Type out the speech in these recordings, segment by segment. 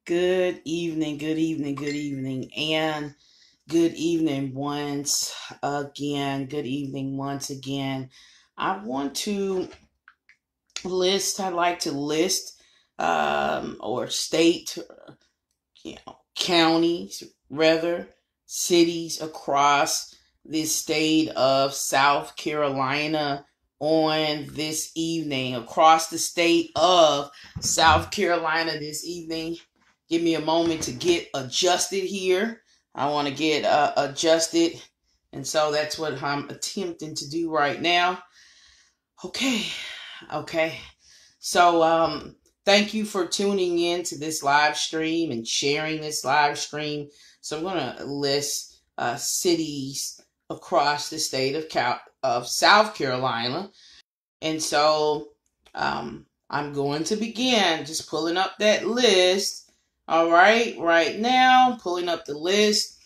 Good evening, good evening, good evening, and good evening once again. Good evening once again. I want to I'd like to list or state, counties, rather, cities across this state of South Carolina on this evening. Across the state of South Carolina this evening. Give me a moment to get adjusted here. I want to get adjusted. And so that's what I'm attempting to do right now. Okay. Okay. So, thank you for tuning in to this live stream and sharing this live stream. So I'm going to list cities across the state of South Carolina. And so I'm going to begin just pulling up that list. All right now, pulling up the list.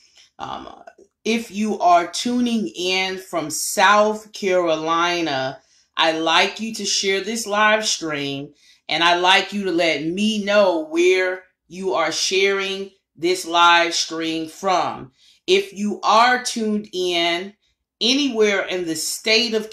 If you are tuning in from South Carolina, I'd like you to share this live stream, and I'd like you to let me know where you are sharing this live stream from. If you are tuned in anywhere in the state of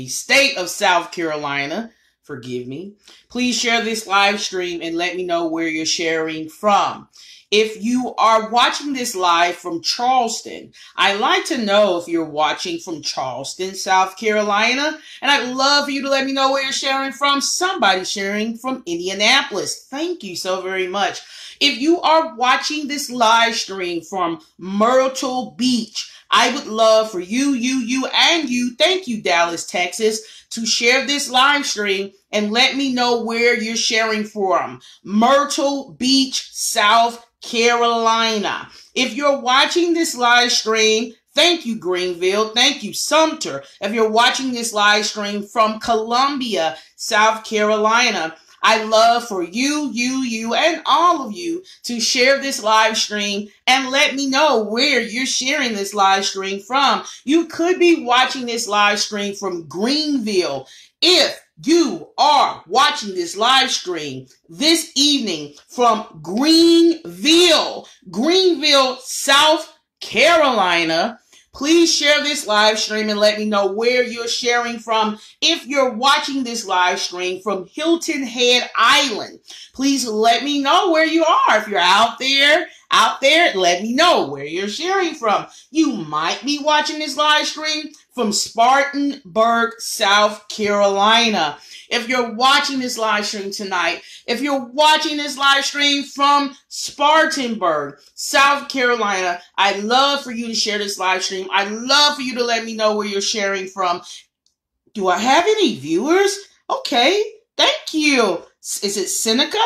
state of South Carolina, forgive me, please share this live stream and let me know where you're sharing from. If you are watching this live from Charleston, I'd like to know if you're watching from Charleston, South Carolina, and I'd love for you to let me know where you're sharing from. Somebody sharing from Indianapolis. Thank you so very much. If you are watching this live stream from Myrtle Beach, I would love for you, and you, thank you, Dallas, Texas, to share this live stream and let me know where you're sharing from. Myrtle Beach, South Carolina. If you're watching this live stream, thank you, Greenville. Thank you, Sumter. If you're watching this live stream from Columbia, South Carolina, I'd love for you, and all of you to share this live stream and let me know where you're sharing this live stream from. You could be watching this live stream from Greenville. If you are watching this live stream this evening from Greenville, South Carolina, please share this live stream and let me know where you're sharing from. If you're watching this live stream from Hilton Head Island, please let me know where you are. If you're out there, let me know where you're sharing from. You might be watching this live stream from Spartanburg, South Carolina. If you're watching this live stream tonight, if you're watching this live stream from Spartanburg, South Carolina, I'd love for you to share this live stream. I'd love for you to let me know where you're sharing from. Do I have any viewers? Okay, thank you. Is it Seneca?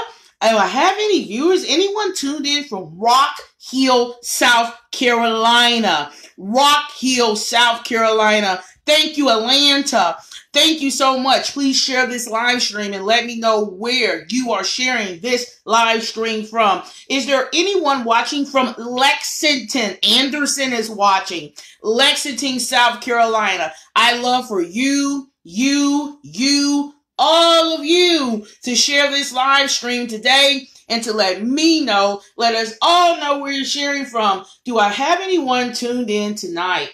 Do I have any viewers? Anyone tuned in from Rock Hill, South Carolina? Rock Hill, South Carolina. Thank you, Atlanta. Thank you so much. Please share this live stream and let me know where you are sharing this live stream from. Is there anyone watching from Lexington? Anderson is watching. Lexington, South Carolina. I love for you, all of you to share this live stream today and to let me know, let us all know where you're sharing from. Do I have anyone tuned in tonight?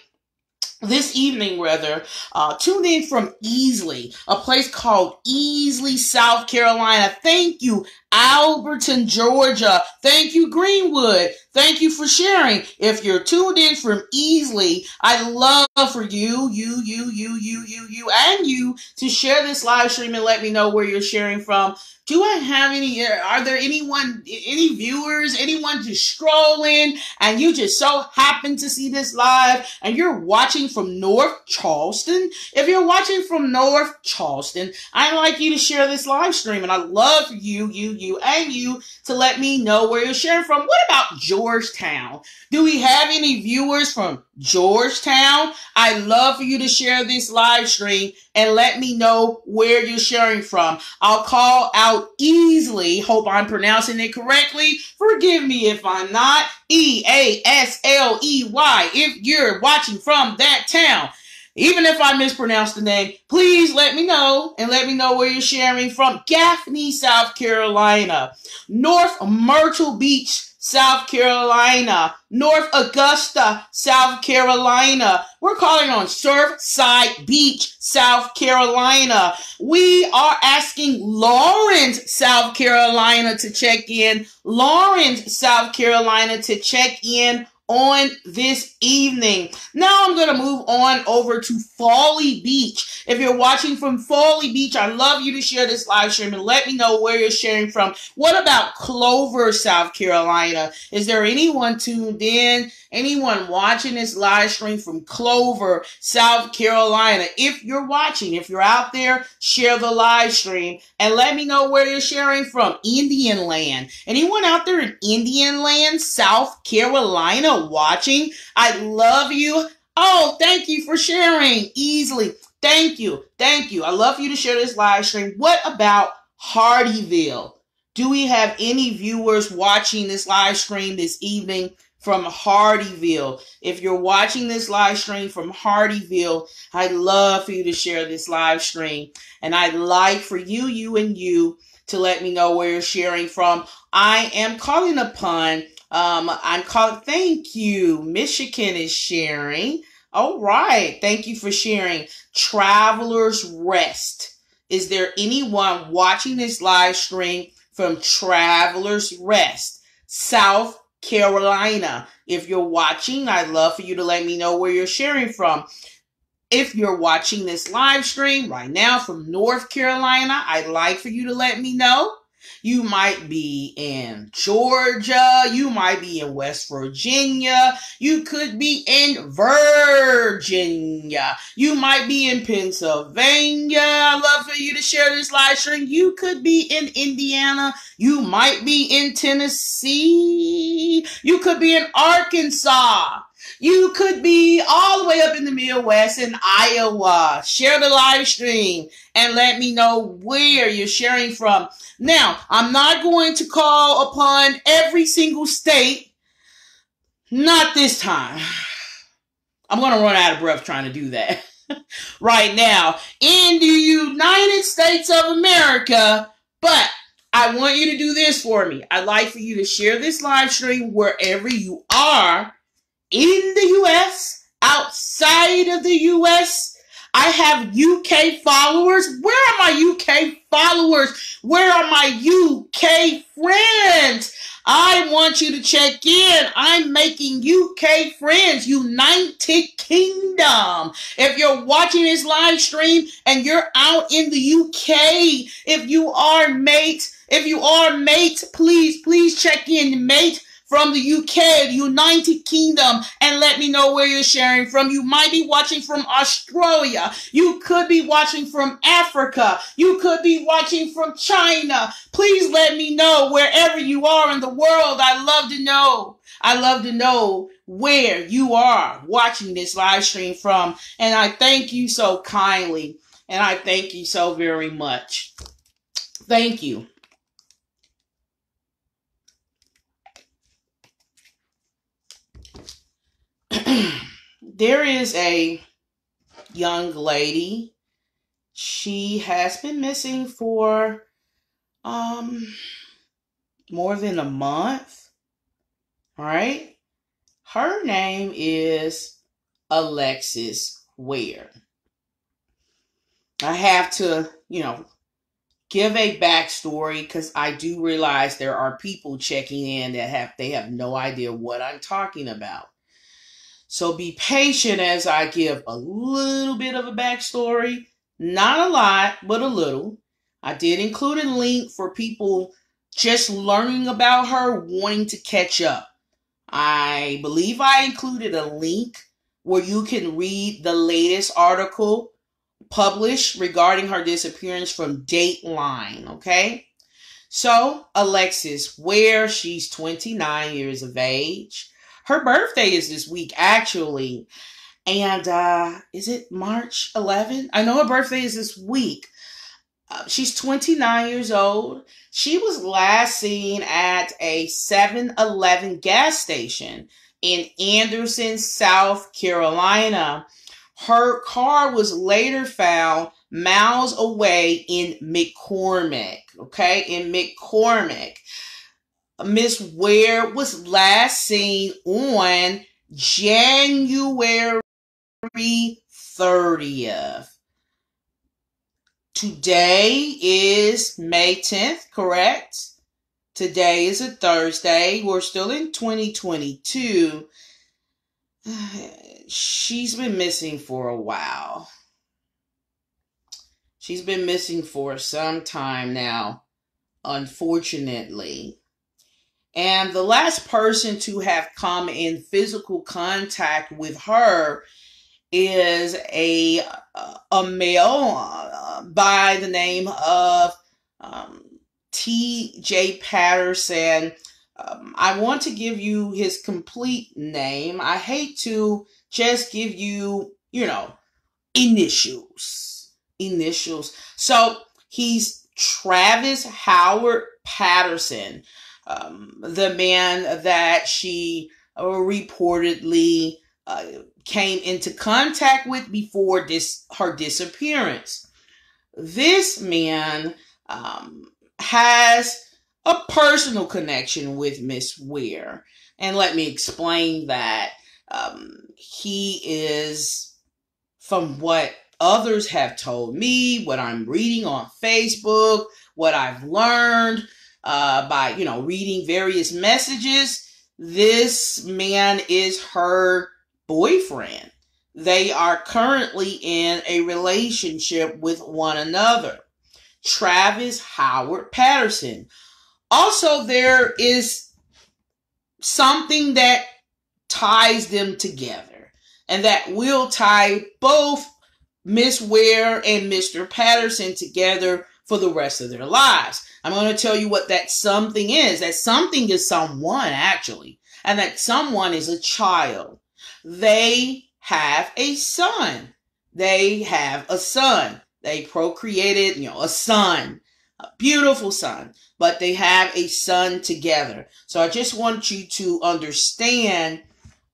This evening, tuned in from Easley, a place called Easley, South Carolina. Thank you, Alberton, Georgia. Thank you, Greenwood. Thank you for sharing. If you're tuned in from Easley, I'd love for you, and you to share this live stream and let me know where you're sharing from. Do I have are there any viewers, anyone just scrolling and you just so happen to see this live and you're watching from North Charleston? If you're watching from North Charleston, I'd like you to share this live stream and I'd love for you, and you to let me know where you're sharing from. What about Georgetown? Do we have any viewers from Georgetown? I'd love for you to share this live stream and let me know where you're sharing from. I'll call out Easley. Hope I'm pronouncing it correctly. Forgive me if I'm not. Easley. If you're watching from that town. Even if I mispronounce the name, please let me know and let me know where you're sharing from. Gaffney, South Carolina. North Myrtle Beach, South Carolina. North Augusta, South Carolina. We're calling on Surfside Beach, South Carolina. We are asking Lawrence, South Carolina to check in. Lawrence, South Carolina to check in on this evening. Now I'm going to move on over to Folly Beach. If you're watching from Folly Beach, I'd love you to share this live stream and let me know where you're sharing from. What about Clover, South Carolina? Is there anyone tuned in? Anyone watching this live stream from Clover, South Carolina? If you're watching, if you're out there, share the live stream and let me know where you're sharing from. Indian Land. Anyone out there in Indian Land, South Carolina watching? I love you. Oh, thank you for sharing easily. Thank you. Thank you. I love you to share this live stream. What about Hardyville? Do we have any viewers watching this live stream this evening from Hardyville? If you're watching this live stream from Hardyville, I'd love for you to share this live stream. And I'd like for you to let me know where you're sharing from. I am calling upon, thank you. Michigan is sharing. All right. Thank you for sharing. Travelers Rest. Is there anyone watching this live stream from Travelers Rest, South Carolina? If you're watching, I'd love for you to let me know where you're sharing from. If you're watching this live stream right now from North Carolina, I'd like for you to let me know. You might be in Georgia. You might be in West Virginia. You could be in Virginia. You might be in Pennsylvania. I'd love for you to share this live stream. You could be in Indiana. You might be in Tennessee. You could be in Arkansas. You could be all the way up in the Midwest in Iowa. Share the live stream and let me know where you're sharing from. Now, I'm not going to call upon every single state. Not this time. I'm going to run out of breath trying to do that right now in the United States of America. But I want you to do this for me. I'd like for you to share this live stream wherever you are. In the U.S., outside of the U.S., I have UK followers. Where are my UK followers? Where are my UK friends? I want you to check in. I'm making UK friends, United Kingdom. If you're watching this live stream and you're out in the UK, if you are mate, please check in, mate. From the UK, the United Kingdom, and let me know where you're sharing from. You might be watching from Australia. You could be watching from Africa. You could be watching from China. Please let me know wherever you are in the world. I'd love to know. I love to know where you are watching this live stream from. And I thank you so kindly. And I thank you so very much. Thank you. There is a young lady. She has been missing for more than a month. All right. Her name is ALEXIS WARE. I have to, give a backstory because I do realize there are people checking in that have no idea what I'm talking about. So be patient as I give a little bit of a backstory. Not a lot, but a little. I did include a link for people just learning about her, wanting to catch up. I believe I included a link where you can read the latest article published regarding her disappearance from Dateline, okay? So, ALEXIS WARE, she's 29 years of age. Her birthday is this week, actually. And is it March 11th? I know her birthday is this week. She's 29 years old. She was last seen at a 7-Eleven gas station in Anderson, South Carolina. Her car was later found miles away in McCormick. Okay, in McCormick. Miss Ware was last seen on January 30th. Today is May 10th, correct? Today is a Thursday. We're still in 2022. She's been missing for a while. She's been missing for some time now, unfortunately. And the last person to have come in physical contact with her is a male by the name of T.J. Patterson. I want to give you his complete name. I hate to just give you, initials. So he's Travis Howard Patterson, the man that she reportedly came into contact with before her disappearance. This man has a personal connection with Miss Ware, and let me explain that. He is, from what others have told me, what I'm reading on Facebook, what I've learned by reading various messages, this man is her boyfriend. They are currently in a relationship with one another. Travis Howard Patterson. Also, there is something that ties them together, and that will tie both Miss Ware and Mr. Patterson together for the rest of their lives. I'm going to tell you what that something is. That something is someone, actually, and that someone is a child. They have a son. They procreated, a son, a beautiful son, but they have a son together. So I just want you to understand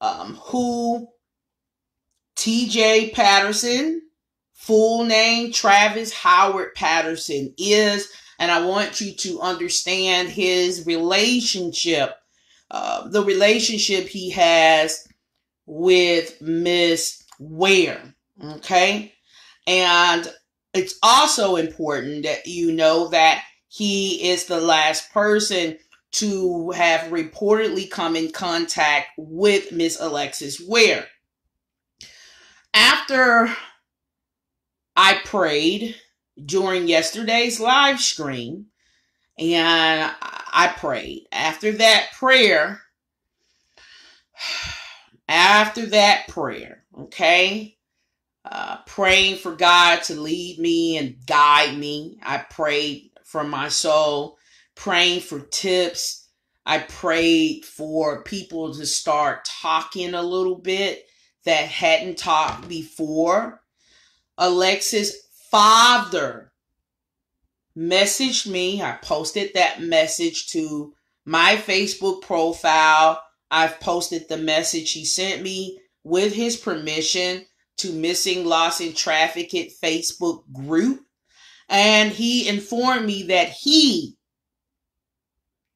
who T.J. Patterson, full name Travis Howard Patterson, is, and I want you to understand his relationship, the relationship he has with Miss Ware. Okay? And it's also important that you know that he is the last person to have reportedly come in contact with Miss Alexis Ware. After I prayed during yesterday's live stream, and I prayed. After that prayer, okay, praying for God to lead me and guide me. I prayed from my soul, praying for tips. I prayed for people to start talking a little bit that hadn't talked before. Alexis' father messaged me. I posted that message to my Facebook profile. I've posted the message he sent me with his permission to Missing, Lost, and Trafficked Facebook group. And he informed me that he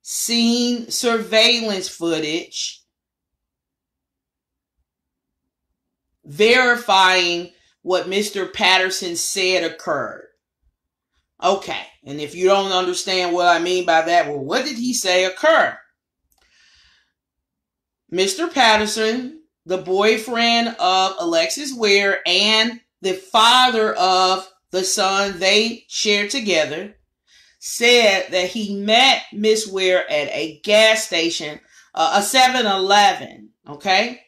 seen surveillance footage verifying what Mr. Patterson said occurred. Okay, and if you don't understand what I mean by that, well, what did he say occurred? Mr. Patterson, the boyfriend of Alexis Ware and the father of the son they shared together, said that he met Miss Ware at a gas station, a 7-Eleven, okay,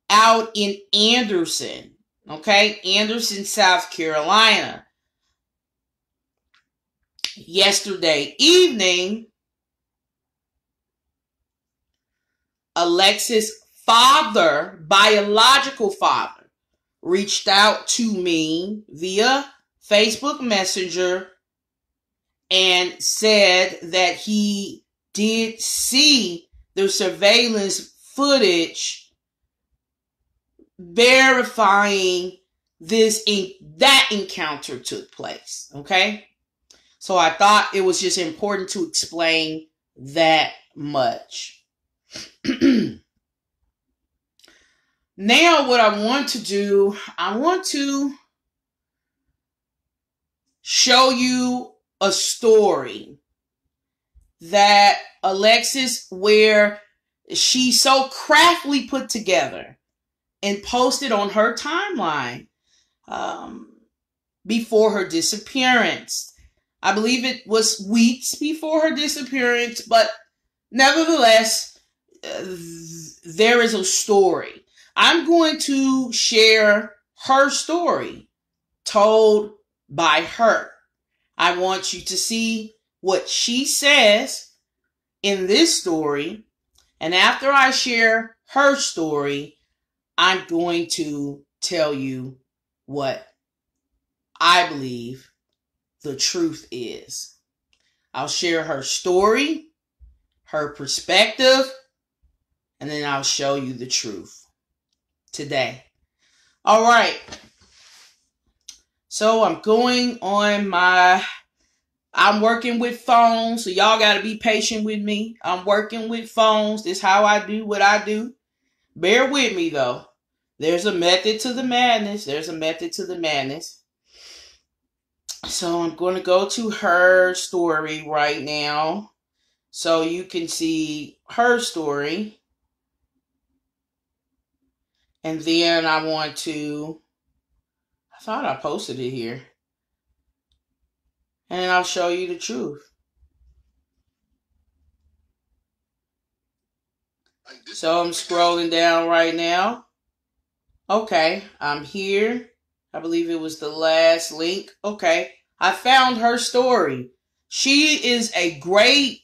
out in Anderson, okay, Anderson, South Carolina. Yesterday evening, Alexis' father, biological father, reached out to me via Facebook Messenger and said that he did see the surveillance footage verifying that encounter took place. Okay. So I thought it was just important to explain that much. Now what I want to do, I want to show you a story that ALEXIS WARE, she so craftily put together and posted on her timeline before her disappearance. I believe it was weeks before her disappearance, but nevertheless, there is a story. I'm going to share her story told by her. I want you to see what she says in this story. And after I share her story, I'm going to tell you what I believe the truth is. I'll share her story, her perspective, and then I'll show you the truth today. All right. So I'm going on I'm working with phones, so y'all got to be patient with me. I'm working with phones. This is how I do what I do. Bear with me, though. There's a method to the madness. There's a method to the madness. So I'm going to go to her story right now so you can see her story. And then I thought I posted it here. And I'll show you the truth. So I'm scrolling down right now. Okay, I'm here. I believe it was the last link. Okay, I found her story. She is a great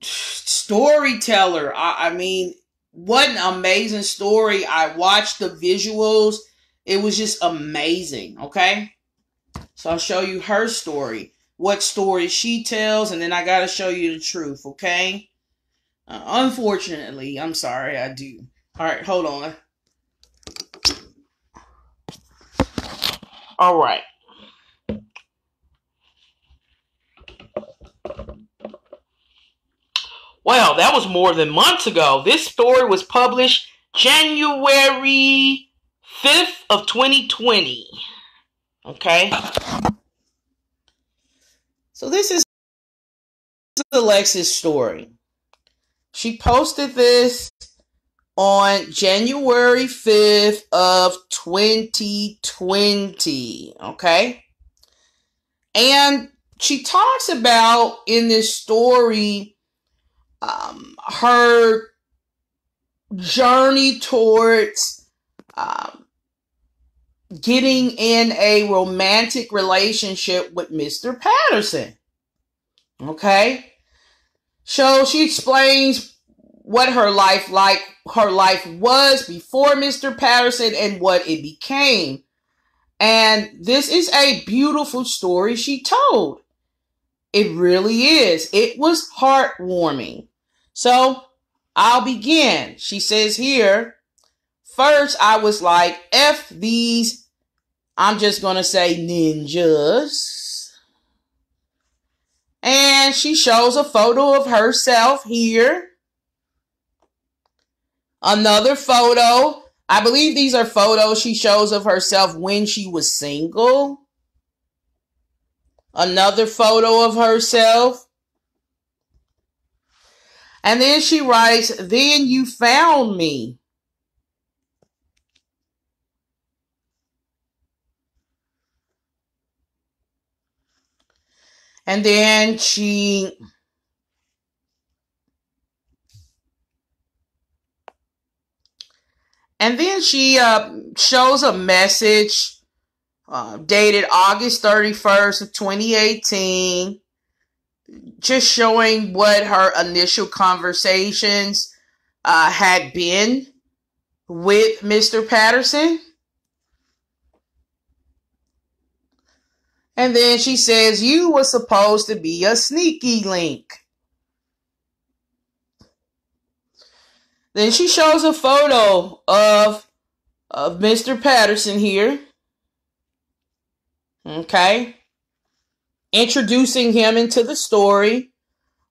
storyteller. I mean, what an amazing story. I watched the visuals. It was just amazing, okay? So I'll show you her story, what story she tells, and then I got to show you the truth, okay? Unfortunately, I'm sorry, I do. All right, hold on. All right. Well, that was more than months ago. This story was published January 5th of 2020. Okay. So this is ALEXIS' story. She posted this on January 5th of 2020. Okay. And she talks about in this story her journey towards getting in a romantic relationship with Mr. Patterson. Okay? So she explains what her life was before Mr. Patterson and what it became. And this is a beautiful story she told. It really is. It was heartwarming. So I'll begin. She says here, first I was like, F these, I'm just going to say ninjas. And she shows a photo of herself here. Another photo. I believe these are photos she shows of herself when she was single. Another photo of herself. And then she writes, then you found me. And then she shows a message dated August 31st of 2018, just showing what her initial conversations had been with Mr. Patterson. And then she says, you were supposed to be a sneaky link. Then she shows a photo of of Mr. Patterson here. Okay. Introducing him into the story.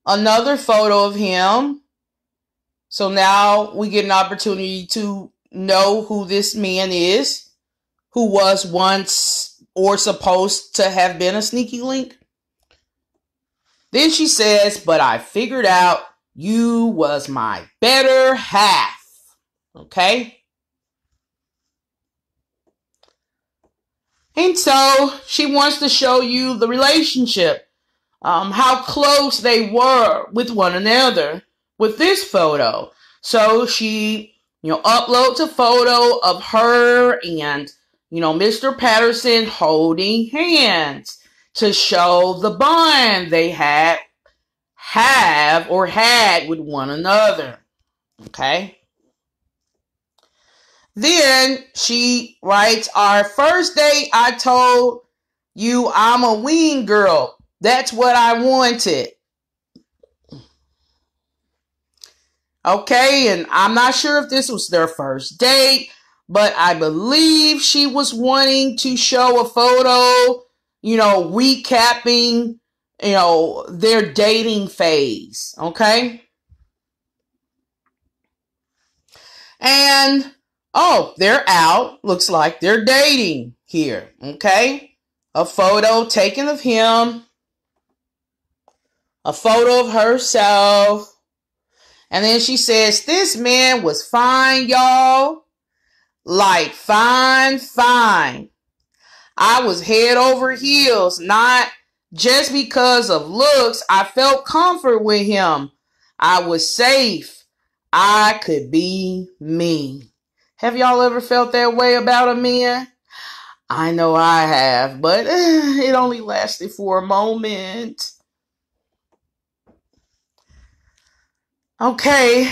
Another photo of him. So now we get an opportunity to know who this man is, who was once or supposed to have been a sneaky link. Then she says, but I figured out you was my better half. Okay? And so she wants to show you the relationship, how close they were with one another with this photo. So she, uploads a photo of her and, Mr. Patterson holding hands to show the bond they have with one another. Okay? Then she writes, our first date, I told you I'm a wing girl. That's what I wanted. Okay, and I'm not sure if this was their first date, but I believe she was wanting to show a photo, recapping, their dating phase. Okay? And, they're out. Looks like they're dating here. Okay? A photo taken of him. A photo of herself. And then she says, this man was fine, y'all. Like fine. I was head over heels, not just because of looks. I felt comfort with him. I was safe. I could be me. Have y'all ever felt that way about a man? I know I have, but it only lasted for a moment. Okay,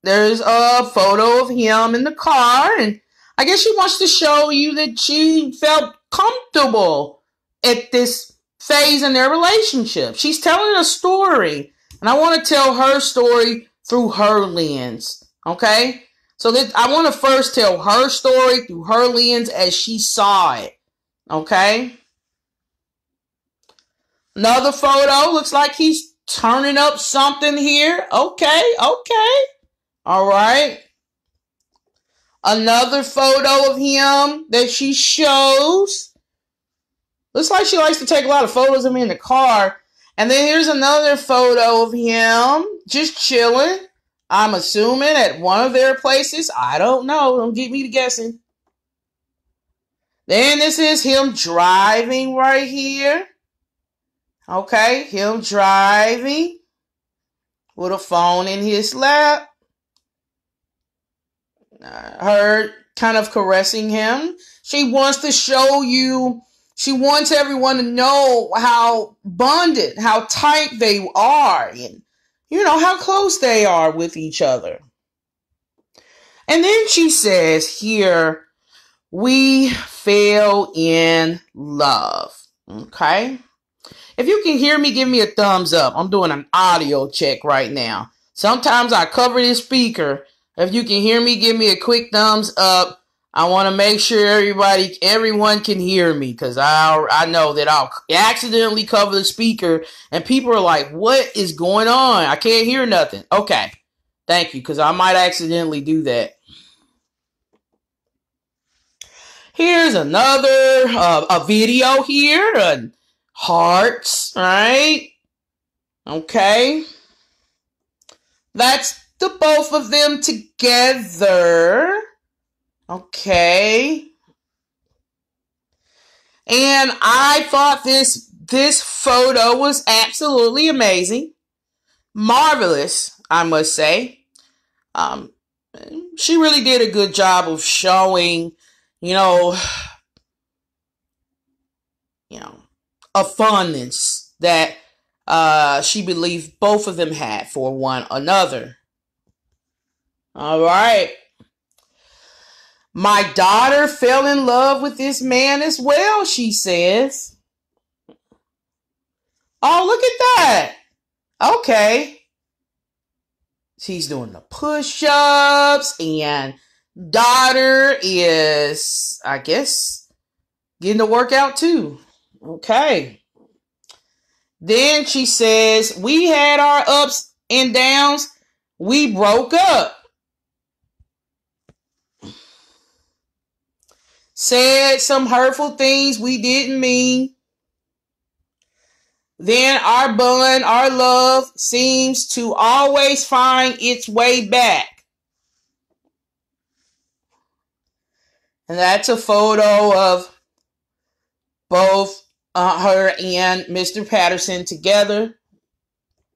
there's a photo of him in the car, and I guess she wants to show you that she felt comfortable at this phase in their relationship. She's telling a story, and I want to tell her story through her lens, okay? So that I want to first tell her story through her lens as she saw it, okay? Another photo, looks like he's turning up something here. Okay. All right. Another photo of him that she shows. Looks like she likes to take a lot of photos of me in the car. And then here's another photo of him just chilling. I'm assuming at one of their places. I don't know. Don't get me to guessing. Then this is him driving right here. Okay, him driving with a phone in his lap. Her kind of caressing him. She wants to show you, she wants everyone to know how bonded, how tight they are, and how close they are with each other. And then she says here, we fell in love. Okay? If you can hear me, give me a thumbs up. I'm doing an audio check right now. Sometimes I cover this speaker. If you can hear me, give me a quick thumbs up. I want to make sure everyone can hear me, because I know that I'll accidentally cover the speaker and people are like, what is going on? I can't hear nothing. Okay. Thank you, because I might accidentally do that. Here's another a video here. Hearts, right? Okay. That's the both of them together. Okay. And I thought this photo was absolutely amazing. Marvelous, I must say. She really did a good job of showing, a fondness that she believed both of them had for one another. All right. My daughter fell in love with this man as well, she says. Oh, look at that. Okay. She's doing the push-ups and daughter is, I guess, getting to work out too. Okay. Then she says, we had our ups and downs. We broke up. Said some hurtful things we didn't mean. Then our bond, our love seems to always find its way back. And that's a photo of both her and Mr. Patterson together.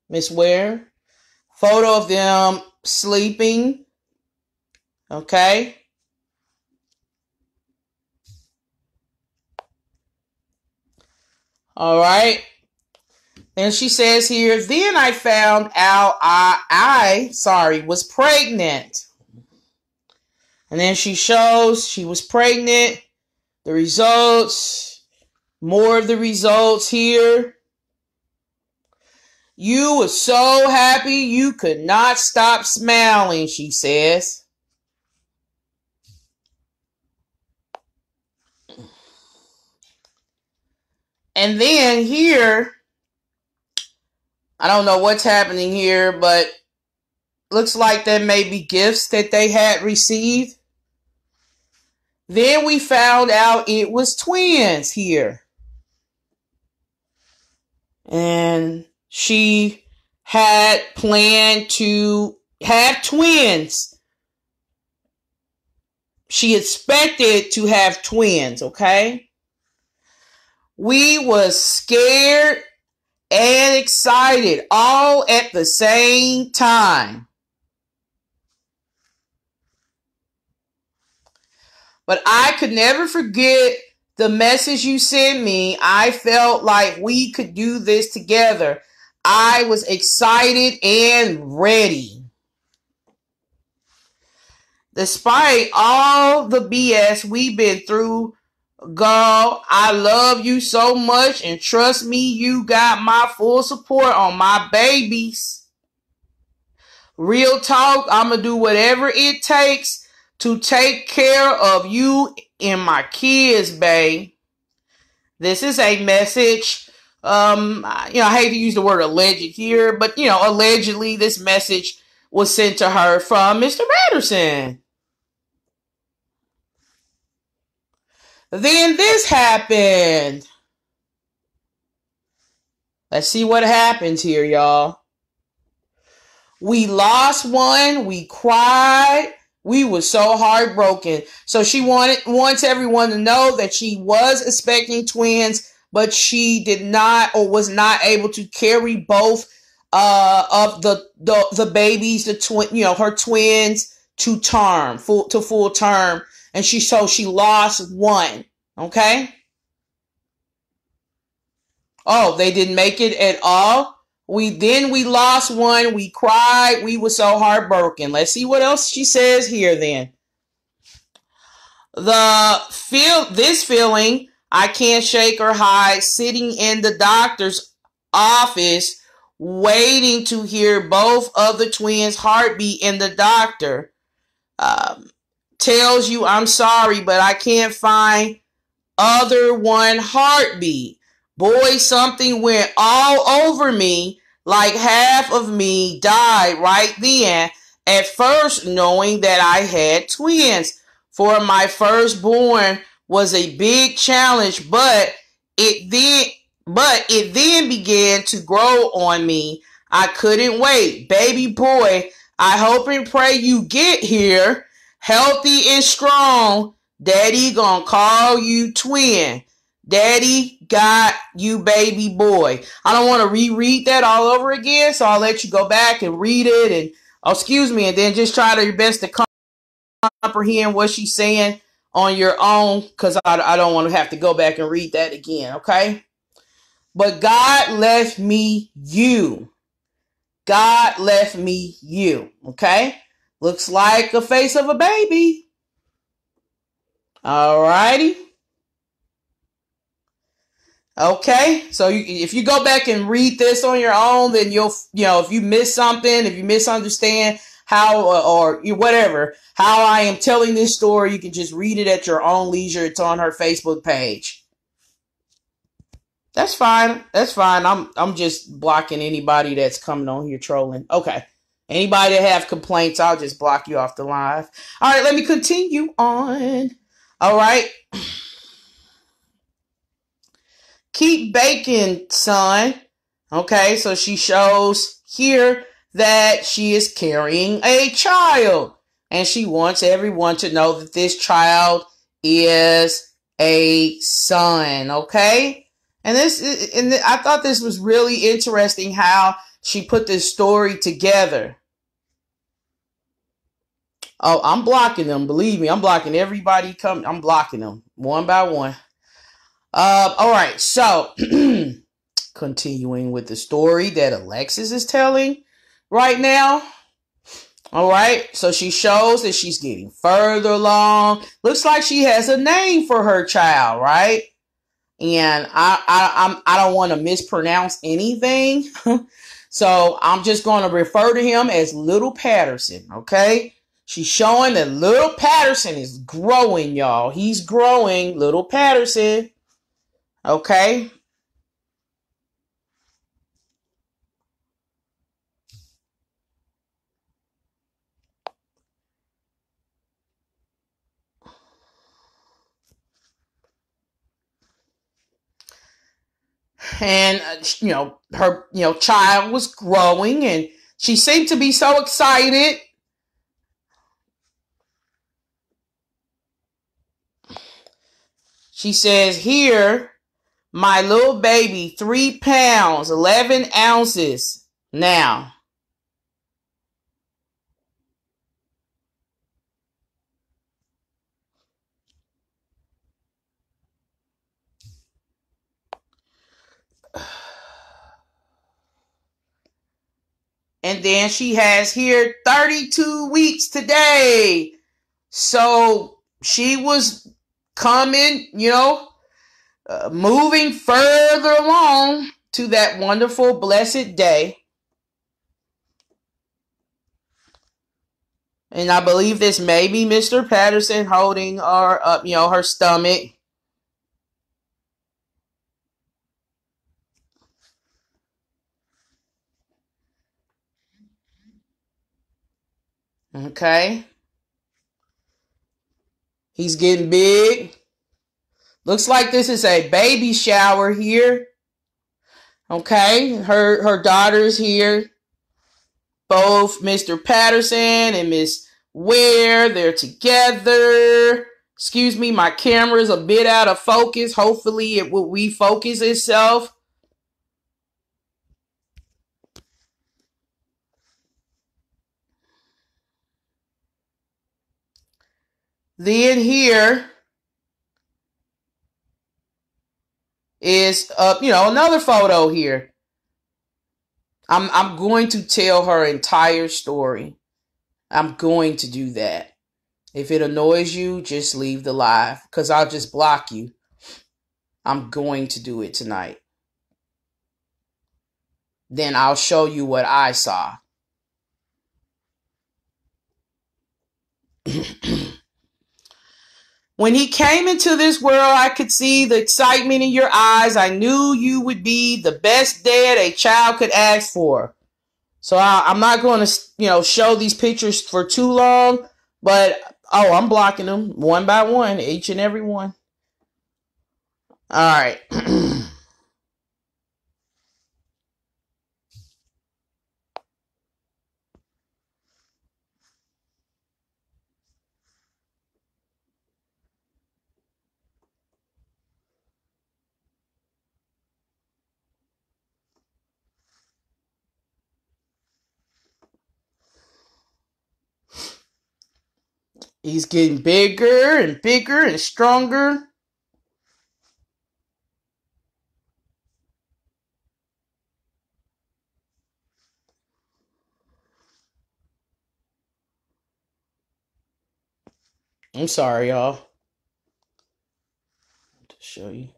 Miss Ware. Photo of them sleeping. Okay. All right. And she says here, then I found out I was pregnant. And then she shows she was pregnant. The results. More of the results here. You were so happy you could not stop smiling, she says. And then here, I don't know what's happening here, but looks like there may be gifts that they had received. Then we found out it was twins here. And she had planned to have twins. She expected to have twins, okay? We was scared and excited all at the same time. But I could never forget the message you sent me. I felt like we could do this together. I was excited and ready. Despite all the BS we've been through, girl, I love you so much, and trust me, you got my full support on my babies. Real talk, I'm going to do whatever it takes to take care of you and my kids, babe. This is a message. I hate to use the word alleged here, but, allegedly this message was sent to her from Mr. Patterson. Then this happened. Let's see what happens here, y'all. We lost one. We cried. We were so heartbroken. So she wants everyone to know that she was expecting twins, but she did not or was not able to carry both of the babies, her twins to full term. And she lost one. Okay. Oh, they didn't make it at all. We lost one. We cried. We were so heartbroken. Let's see what else she says here then. This feeling I can't shake or hide, sitting in the doctor's office waiting to hear both of the twins' heartbeat, and the doctor tells you, I'm sorry, but I can't find other one heartbeat. Boy, something went all over me, like half of me died right then, at first knowing that I had twins. For my firstborn was a big challenge, but it then began to grow on me. I couldn't wait. Baby boy, I hope and pray you get here healthy and strong. Daddy gonna call you twin. Daddy got you, baby boy. I don't want to reread that all over again, so I'll let you go back and read it and then just try your best to comprehend what she's saying on your own, because I don't want to have to go back and read that again, okay? But God left me you. God left me you, okay? Looks like the face of a baby. Alrighty. Okay, so if you go back and read this on your own, then you'll, if you miss something, if you misunderstand how or whatever, how I am telling this story. You can just read it at your own leisure. It's on her Facebook page. That's fine. That's fine. I'm just blocking anybody that's coming on here trolling. Okay. Anybody that have complaints, I'll just block you off the live. All right, let me continue on. All right. Keep baking, son. Okay, so she shows here that she is carrying a child. And she wants everyone to know that this child is a son. Okay? And I thought this was really interesting how she put this story together. Oh, I'm blocking them. Believe me, I'm blocking everybody coming. I'm blocking them one by one. All right, so continuing with the story that Alexis is telling right now. All right, so she shows that she's getting further along. Looks like she has a name for her child, right? And I don't want to mispronounce anything, so I'm just going to refer to him as Little Patterson. Okay, she's showing that Little Patterson is growing, y'all. He's growing, Little Patterson. Okay. And her child was growing, and she seemed to be so excited. She says here, my little baby, 3 pounds 11 ounces now. And then she has here 32 weeks today. So she was coming, moving further along to that wonderful, blessed day. And I believe this may be Mr. Patterson holding her up, her stomach. Okay. He's getting big. Looks like this is a baby shower here. Okay. Her daughter's here. Both Mr. Patterson and Miss Ware, they're together. Excuse me, my camera's a bit out of focus. Hopefully it will refocus itself. Then here is another photo here. I'm going to tell her entire story. I'm going to do that. If it annoys you, just leave the live, because I'll just block you. I'm going to do it tonight. Then I'll show you what I saw. When he came into this world, I could see the excitement in your eyes. I knew you would be the best dad a child could ask for. So I'm not going to, show these pictures for too long. But, I'm blocking them one by one, each and every one. All right. He's getting bigger and bigger and stronger. I'm sorry, y'all. To show you.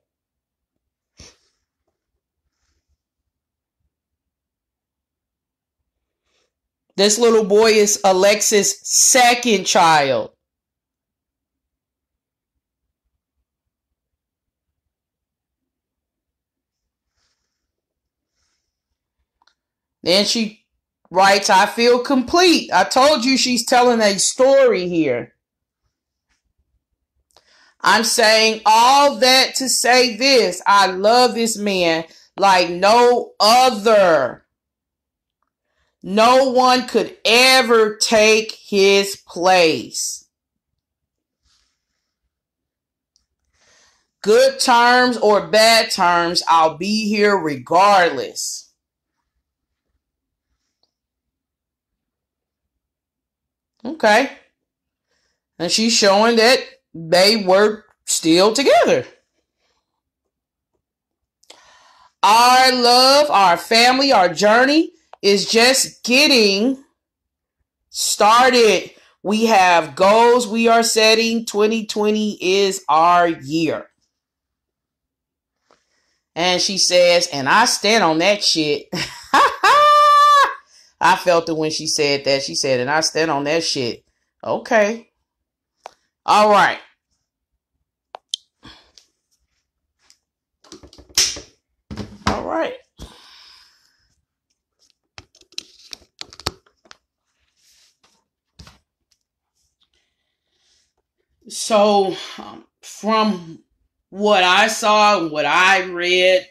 This little boy is Alexis' second child. Then she writes, I feel complete. I told you she's telling a story here. I'm saying all that to say this. I love this man like no other. No one could ever take his place. Good terms or bad terms, I'll be here regardless. Okay. And she's showing that they were still together. Our love, our family, our journey is just getting started. We have goals we are setting. 2020 is our year. And she says, and I stand on that shit. I felt it when she said that. She said, and I stand on that shit. Okay. All right. All right. So, from what I saw and what I read,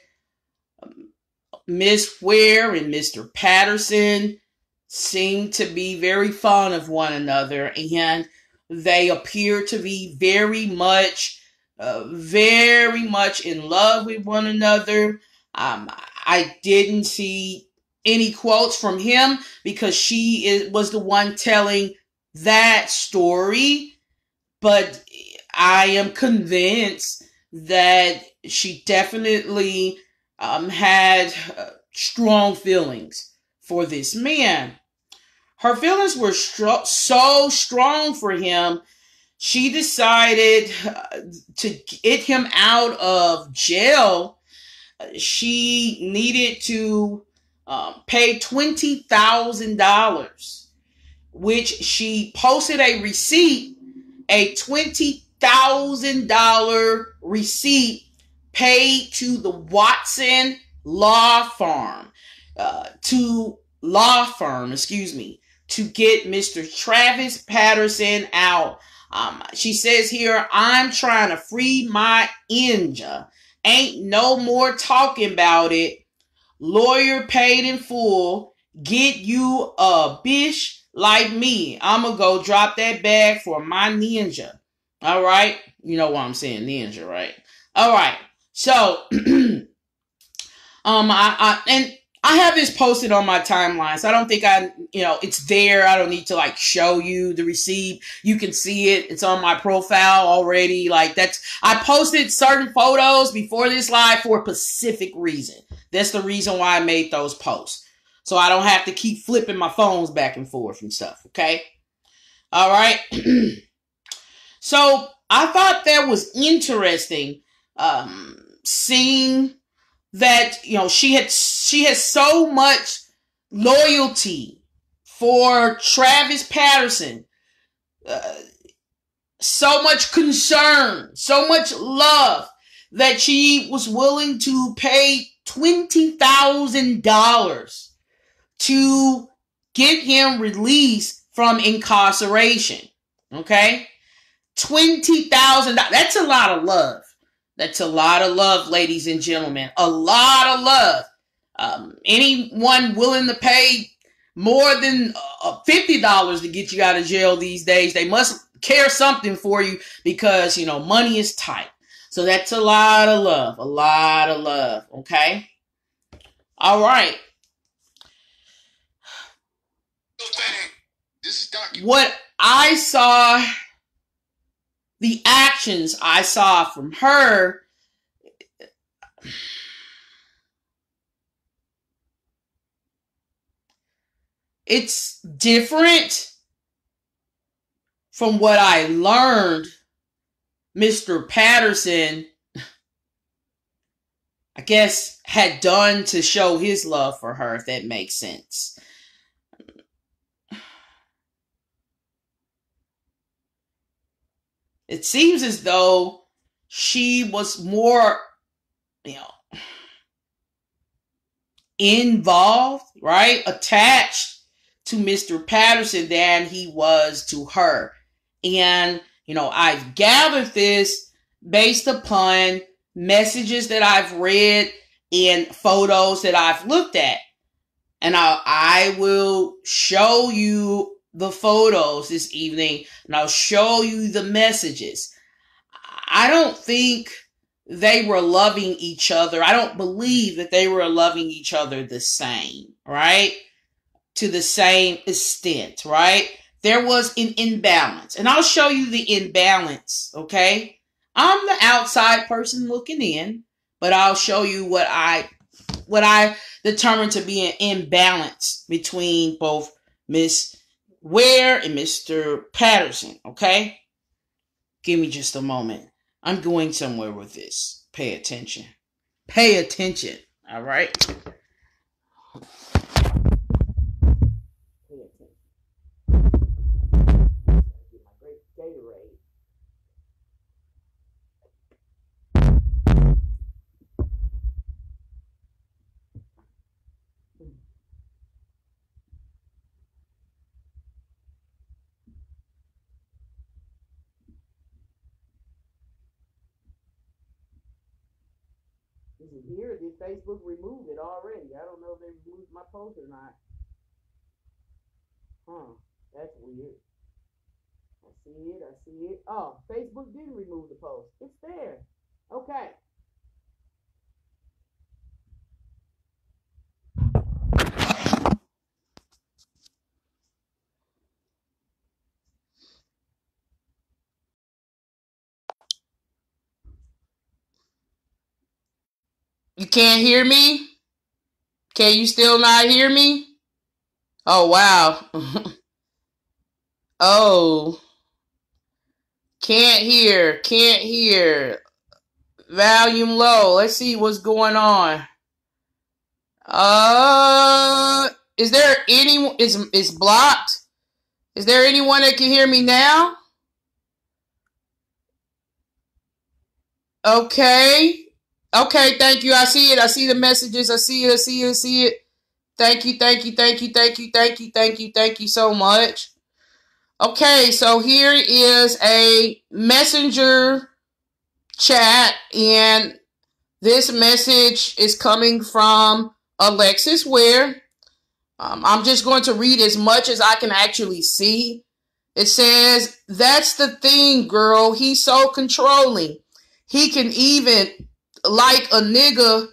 Miss Ware and Mr. Patterson seem to be very fond of one another, and they appear to be very much in love with one another. I didn't see any quotes from him because was the one telling that story, but I am convinced that she definitely had strong feelings for this man. Her feelings were so strong for him, she decided to get him out of jail. She needed to pay $20,000, which she posted a receipt, a $20,000 receipt paid to the Watson law firm, to get Mr. Travis Patterson out. She says here, I'm trying to free my ninja. Ain't no more talking about it. Lawyer paid in full. Get you a bitch like me. I'm going to go drop that bag for my ninja. All right. You know why I'm saying ninja, right? All right. So, I have this posted on my timeline, so I don't think it's there. I don't need to like show you the receipt. You can see it. It's on my profile already. I posted certain photos before this live for a specific reason. That's the reason why I made those posts. So I don't have to keep flipping my phones back and forth and stuff. Okay. All right. So I thought that was interesting, seeing that, she has so much loyalty for Travis Patterson, so much concern, so much love that she was willing to pay $20,000 to get him released from incarceration. Okay? $20,000. That's a lot of love. That's a lot of love, ladies and gentlemen. A lot of love. Anyone willing to pay more than $50 to get you out of jail these days, they must care something for you because, money is tight. So that's a lot of love. A lot of love. Okay? All right. What I saw, the actions I saw from her, it's different from what I learned Mr. Patterson, I guess, had done to show his love for her, if that makes sense. It seems as though she was more, you know, involved, right? Attached to Mr. Patterson than he was to her. And, you know, I've gathered this based upon messages that I've read and photos that I've looked at. And I will show you the photos this evening, and I'll show you the messages. I don't think they were loving each other. I don't believe that they were loving each other the same, right? To the same extent, right? There was an imbalance. And I'll show you the imbalance, okay? I'm the outside person looking in, but I'll show you what I determined to be an imbalance between both Miss Ware and Mr. Patterson, okay? Give me just a moment. I'm going somewhere with this. Pay attention. Pay attention, all right? Pay attention. Get my great Gatorade. Is it here? Did Facebook remove it already? I don't know if they removed my post or not. Huh. That's weird. I see it. I see it. Oh, Facebook didn't remove the post. It's there. Okay. You can't hear me? Can you still not hear me? Oh, wow. Oh. Can't hear. Can't hear. Volume low. Let's see what's going on. Is there anyone? It's blocked. Is there anyone that can hear me now? Okay. Okay, thank you. I see it. I see the messages. I see it. I see it. I see it. Thank you. Thank you. Thank you. Thank you. Thank you. Thank you. Thank you so much. Okay, so here is a messenger chat, and this message is coming from ALEXIS WARE. I'm just going to read as much as I can actually see. It says, "That's the thing, girl. He's so controlling. He can even, like a nigga,"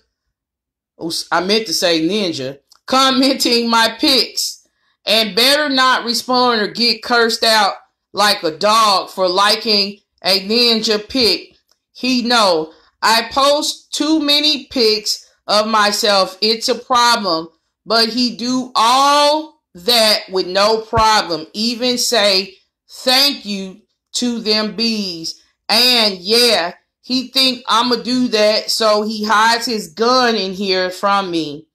I meant to say ninja, "commenting my pics, and better not respond or get cursed out like a dog for liking a ninja pic. He know I post too many pics of myself. It's a problem, but he do all that with no problem. Even say thank you to them bees. And yeah, he think I'ma do that, so he hides his gun in here from me.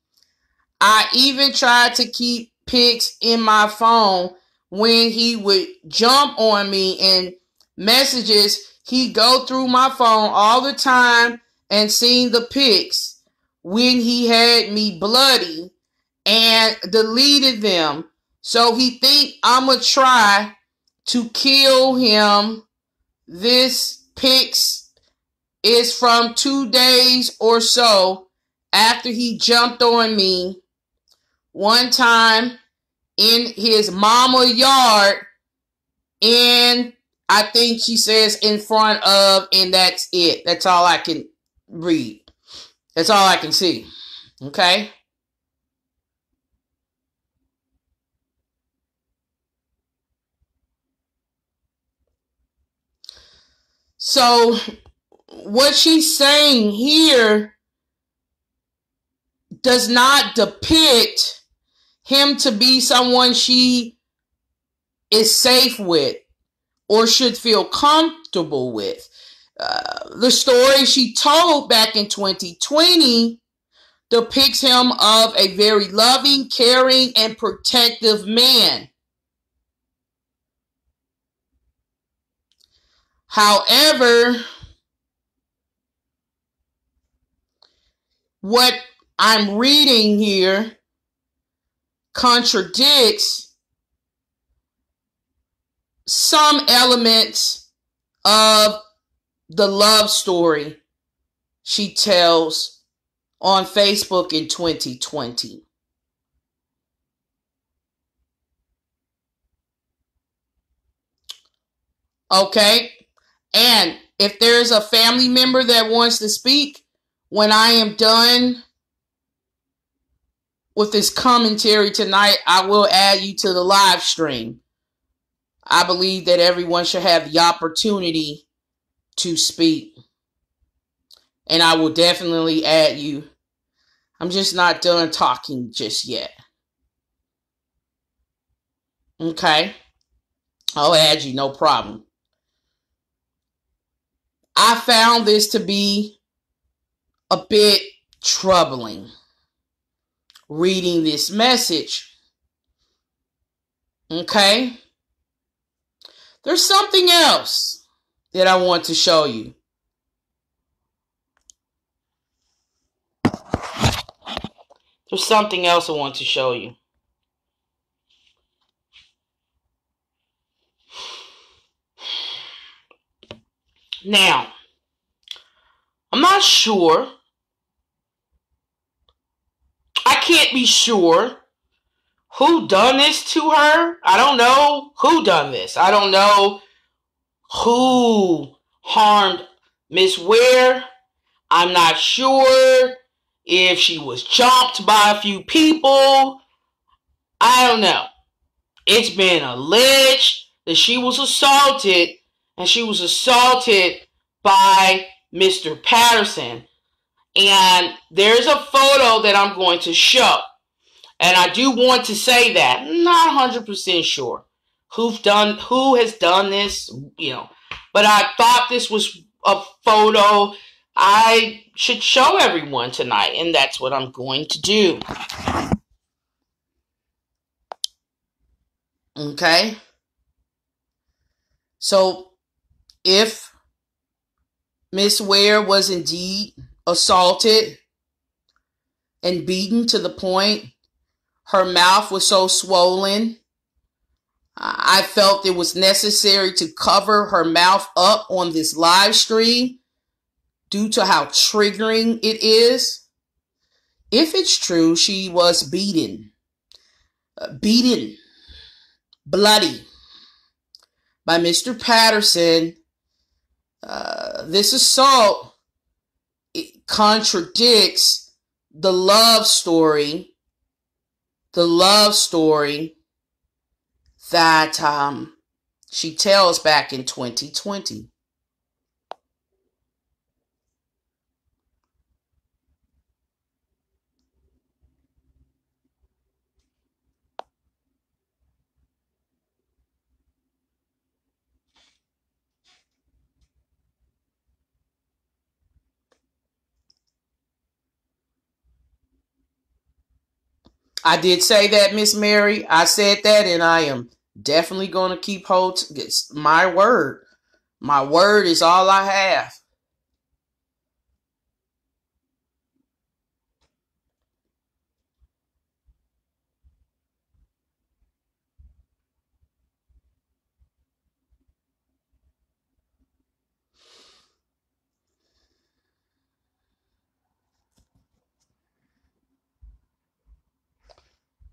I even tried to keep pics in my phone when he would jump on me in messages. He go through my phone all the time and seen the pics when he had me bloody and deleted them. So he think I'ma try to kill him. This pics is from 2 days or so after he jumped on me one time in his mama yard, and I think she says in front of, and that's it. That's all I can read. That's all I can see. Okay? So what she's saying here does not depict him to be someone she is safe with or should feel comfortable with. The story she told back in 2020 depicts him of a very loving, caring, and protective man. However, what I'm reading here contradicts some elements of the love story she tells on Facebook in 2020. Okay? And if there's a family member that wants to speak, when I am done with this commentary tonight, I will add you to the live stream. I believe that everyone should have the opportunity to speak. And I will definitely add you. I'm just not done talking just yet. Okay? I'll add you, no problem. I found this to be a bit troubling, reading this message. Okay? There's something else that I want to show you. There's something else I want to show you. Now, I'm not sure. I can't be sure who done this to her. I don't know who done this. I don't know who harmed Miss Ware. I'm not sure if she was jumped by a few people. I don't know. It's been alleged that she was assaulted, and she was assaulted by Mr. Patterson. And there's a photo that I'm going to show. And I do want to say that I'm not 100% sure who has done this, But I thought this was a photo I should show everyone tonight, and that's what I'm going to do. Okay? So, if Miss Ware was indeed assaulted and beaten to the point her mouth was so swollen, I felt it was necessary to cover her mouth up on this live stream due to how triggering it is. If it's true, she was beaten, bloody by Mr. Patterson. This assault, it contradicts the love story that she tells back in 2020. I did say that, Miss Mary. I said that, and I am definitely going to keep hold to my word. My word is all I have.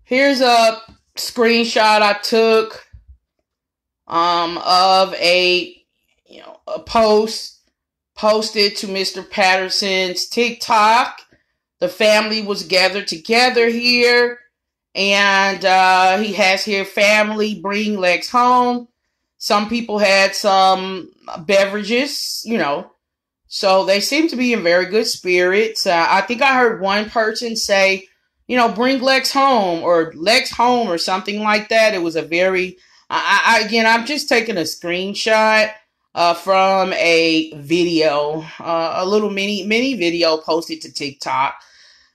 Here's a screenshot I took of a post posted to Mr. Patterson's TikTok. The family was gathered together here, and he has here, family bring Lex home. Some people had some beverages, so they seem to be in very good spirits. I think I heard one person say, bring Lex home, or Lex home, or something like that. It was a very, I'm just taking a screenshot from a video, a little mini video posted to TikTok.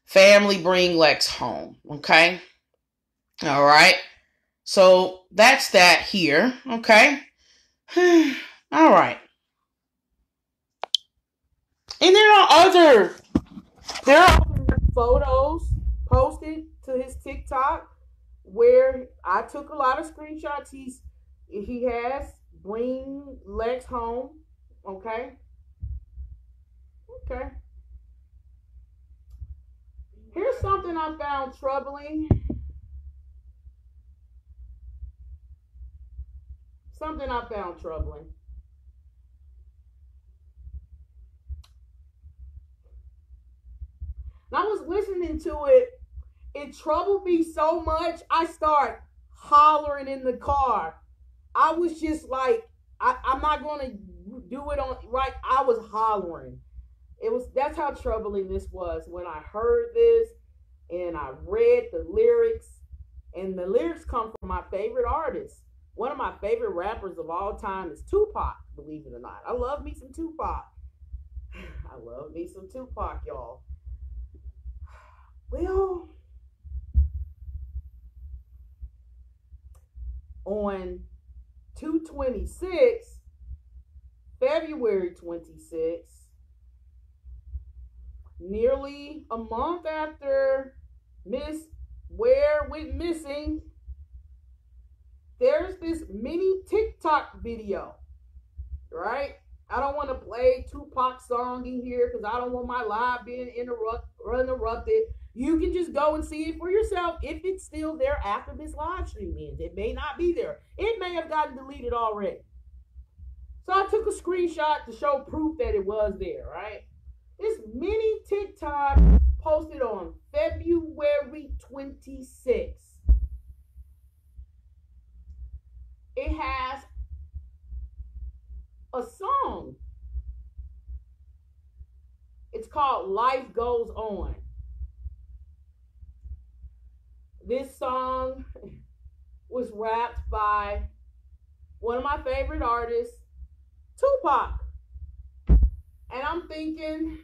Family bring Lex home. Okay. All right. So that's that here. Okay. All right. And there are other photos posted to his TikTok where I took a lot of screenshots. He has bring Lex home. Okay. Okay. Here's something I found troubling. Something I found troubling. And I was listening to it. It troubled me so much, I start hollering in the car. I was just like, I'm not going to do it on right. I was hollering. That's how troubling this was when I heard this and I read the lyrics. And the lyrics come from my favorite artist. One of my favorite rappers of all time is Tupac, believe it or not. I love me some Tupac. I love me some Tupac, y'all. Well, on 2/26, February 26, nearly a month after Miss Ware went missing, there's this mini TikTok video, right? I don't want to play Tupac's song in here because I don't want my live being interrupted. You can just go and see it for yourself if it's still there after this live stream ends. It may not be there. It may have gotten deleted already. So I took a screenshot to show proof that it was there, right? This mini TikTok posted on February 26th. It has a song. It's called Life Goes On. This song was rapped by one of my favorite artists, Tupac. And I'm thinking,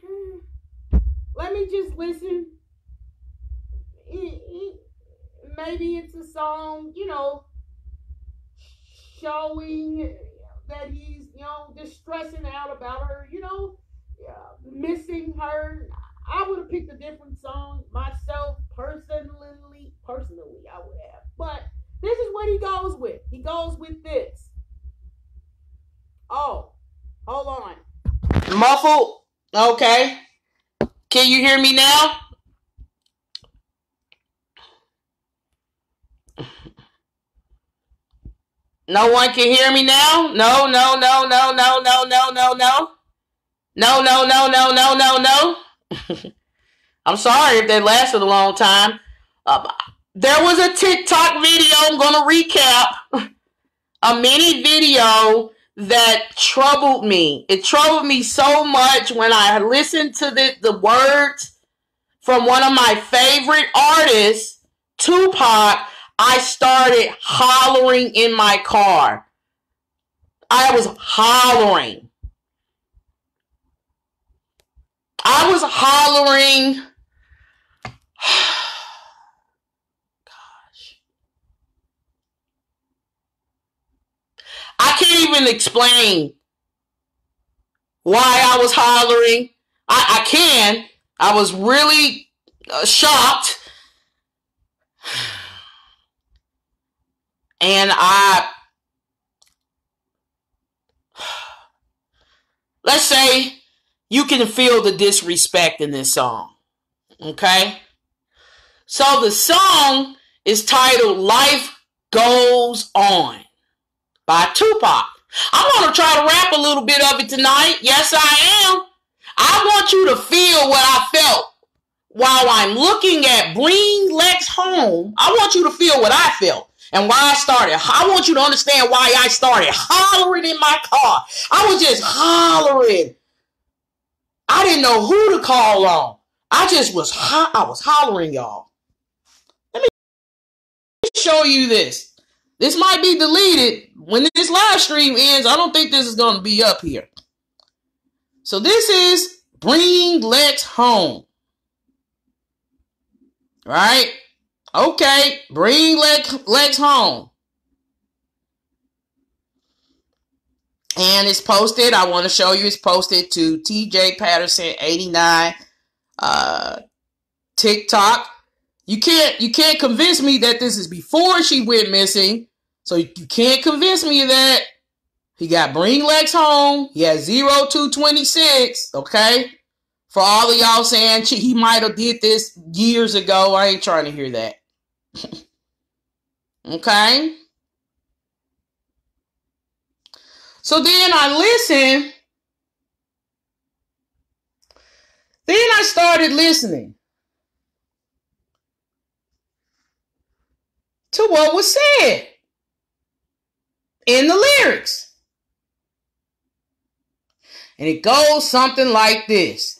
let me just listen. Maybe it's a song, showing that he's, distressing out about her, missing her. I would have picked a different song myself, personally, I would have. But this is what he goes with. He goes with this. Oh, hold on. Muffled? Okay. Can you hear me now? No one can hear me now? No. No. I'm sorry if that lasted a long time. There was a TikTok video, I'm going to recap, a mini video that troubled me. It troubled me so much when I listened to the words from one of my favorite artists, Tupac. I started hollering in my car. I was hollering. Gosh. I can't even explain why I was hollering. I can. I was really shocked. And let's say you can feel the disrespect in this song. Okay? So the song is titled Life Goes On by Tupac. I'm going to try to rap a little bit of it tonight. Yes, I am. I want you to feel what I felt while I'm looking at Bring Lex Home. I want you to feel what I felt. And why I started. I want you to understand why I started hollering in my car. I was just hollering. I didn't know who to call on. I was hollering, y'all. Let me show you this. This might be deleted. When this live stream ends, I don't think this is going to be up here. So this is Bring Lex Home. Right? Okay, bring Lex home. And it's posted. I want to show you. It's posted to TJ Patterson 89 TikTok. You can't convince me that this is before she went missing. So you can't convince me of that. He got bring Lex home. He has 0226. Okay. For all of y'all saying he might have did this years ago, I ain't trying to hear that. Okay. So then I listened. Then I started listening to what was said in the lyrics. And it goes something like this.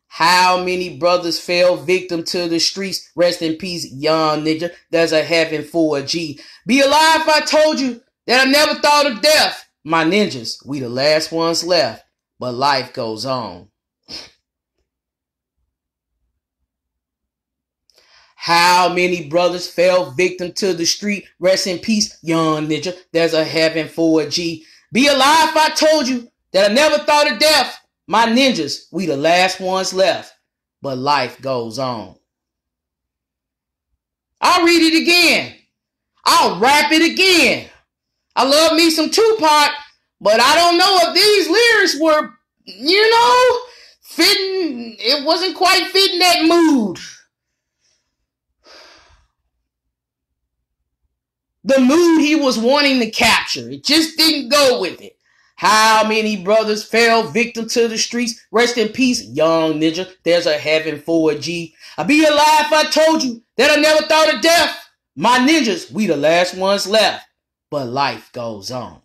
How many brothers fell victim to the streets? Rest in peace, young ninja. There's a heaven for a G. Be alive if I told you that I never thought of death. My ninjas, we the last ones left. But life goes on. How many brothers fell victim to the street? Rest in peace, young ninja. There's a heaven for a G. Be alive if I told you that I never thought of death. My ninjas, we the last ones left. But life goes on. I'll read it again. I'll rap it again. I love me some Tupac, but I don't know if these lyrics were, fitting. It wasn't quite fitting that mood. The mood he was wanting to capture. It just didn't go with it. How many brothers fell victim to the streets? Rest in peace, young ninja. There's a heaven for a G. I'd be alive if I told you that I never thought of death. My ninjas, we the last ones left. But life goes on.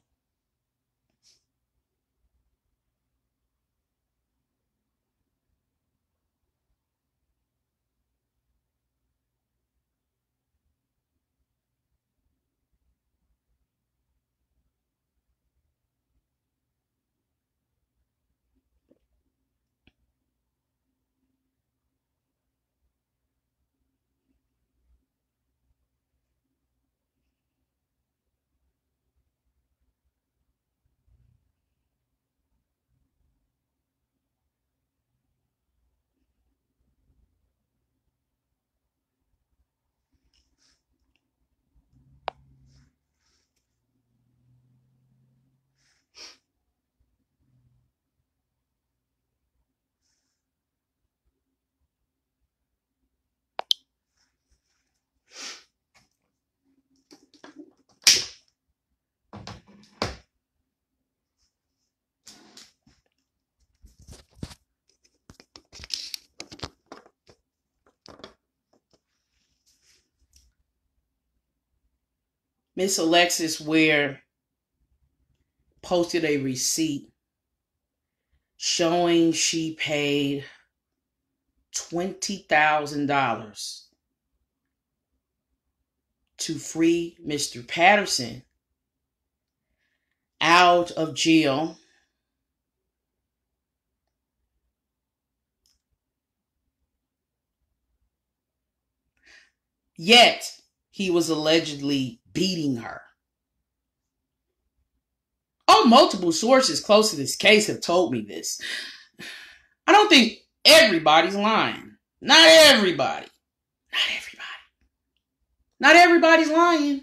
Miss Alexis Ware posted a receipt showing she paid $20,000 to free Mr. Patterson out of jail. Yet, he was allegedly beating her. Oh, multiple sources close to this case have told me this. I don't think everybody's lying. Not everybody. Not everybody. Not everybody's lying.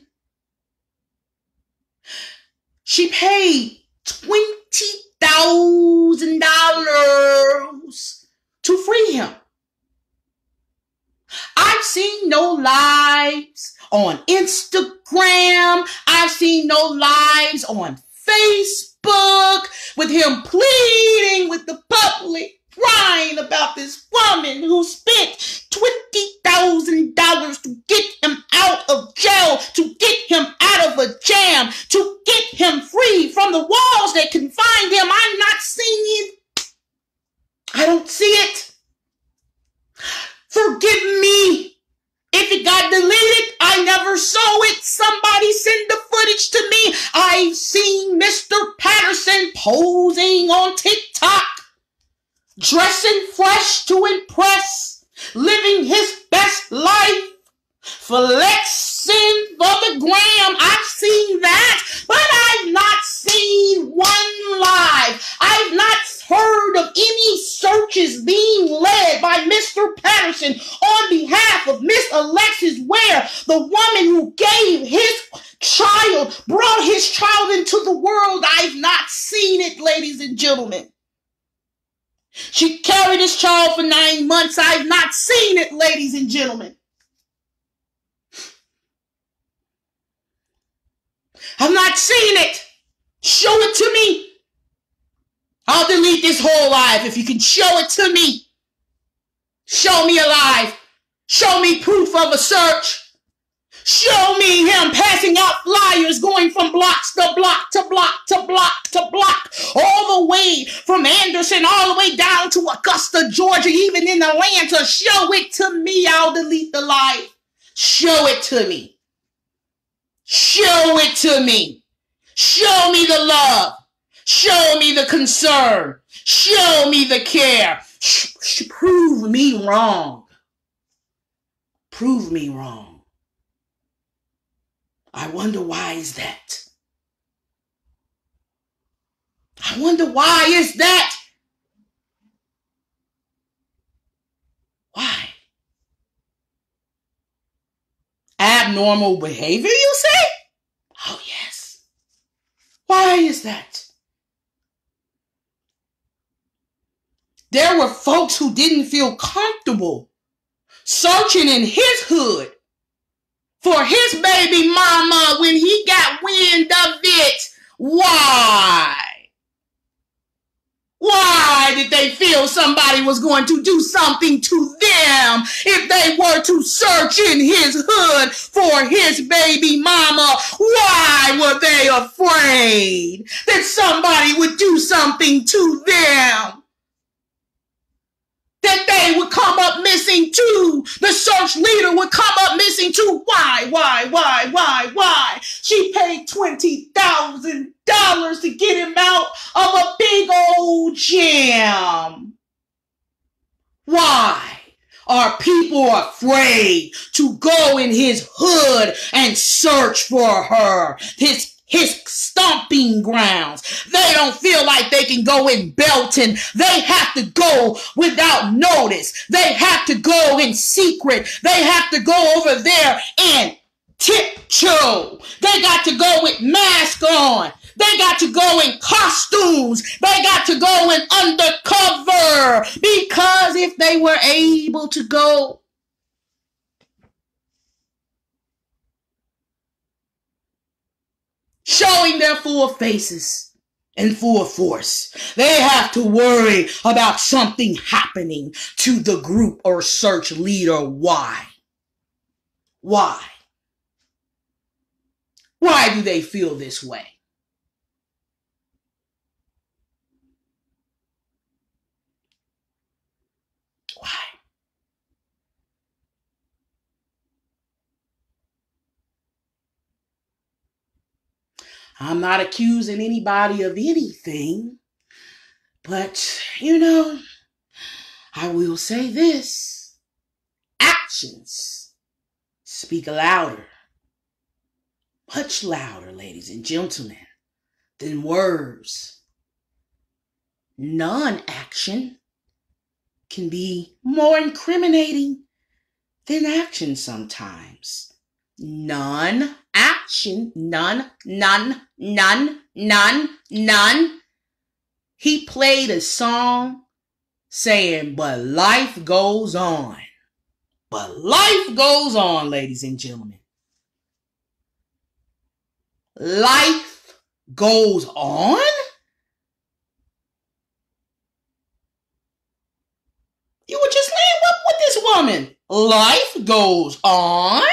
She paid $20,000 to free him. I've seen no lives on Instagram. I've seen no lives on Facebook with him pleading with the public, crying about this woman who spent $20,000 to get him out of jail, to get him out of a jam, to get him free from the walls that confined him. I'm not seeing it. I don't see it. Forgive me if it got deleted. I never saw it. Somebody send the footage to me. I've seen Mr. Patterson posing on TikTok, dressing fresh to impress, living his best life, flexing for the gram. I've seen that, but I've Johnson on behalf of Miss Alexis Ware, the woman who gave brought his child into the world. I've not seen it, ladies and gentlemen. She carried this child for 9 months. I've not seen it, ladies and gentlemen. I've not seen it. Show it to me. I'll delete this whole live if you can show it to me. Show me a live. Show me proof of a search. Show me him passing out flyers going from blocks to block to block to block to block, all the way from Anderson all the way down to Augusta, Georgia, even in Atlanta. Show it to me. I'll delete the live. Show it to me. Show it to me. Show me the love. Show me the concern. Show me the care. Prove me wrong. Prove me wrong. I wonder why is that? I wonder why is that? Why? Abnormal behavior, you say? Oh, yes. Why is that? There were folks who didn't feel comfortable searching in his hood for his baby mama when he got wind of it. Why? Why did they feel somebody was going to do something to them if they were to search in his hood for his baby mama? Why were they afraid that somebody would do something to them? That they would come up missing too. The search leader would come up missing too. Why? She paid $20,000 to get him out of a big old jam. Why are people afraid to go in his hood and search for her? His stomping grounds. They don't feel like they can go in Belton. They have to go without notice. They have to go in secret. They have to go over there and tiptoe. They got to go with mask on. They got to go in costumes. They got to go in undercover. Because if they were able to go showing their full faces in full force, they have to worry about something happening to the group or search leader. Why? Why? Why do they feel this way? Why? I'm not accusing anybody of anything, but, I will say this. Actions speak louder, much louder, ladies and gentlemen, than words. Non-action can be more incriminating than action sometimes. Non-action, none. He played a song saying, but life goes on. But life goes on, ladies and gentlemen. Life goes on? You were just laying up with this woman. Life goes on?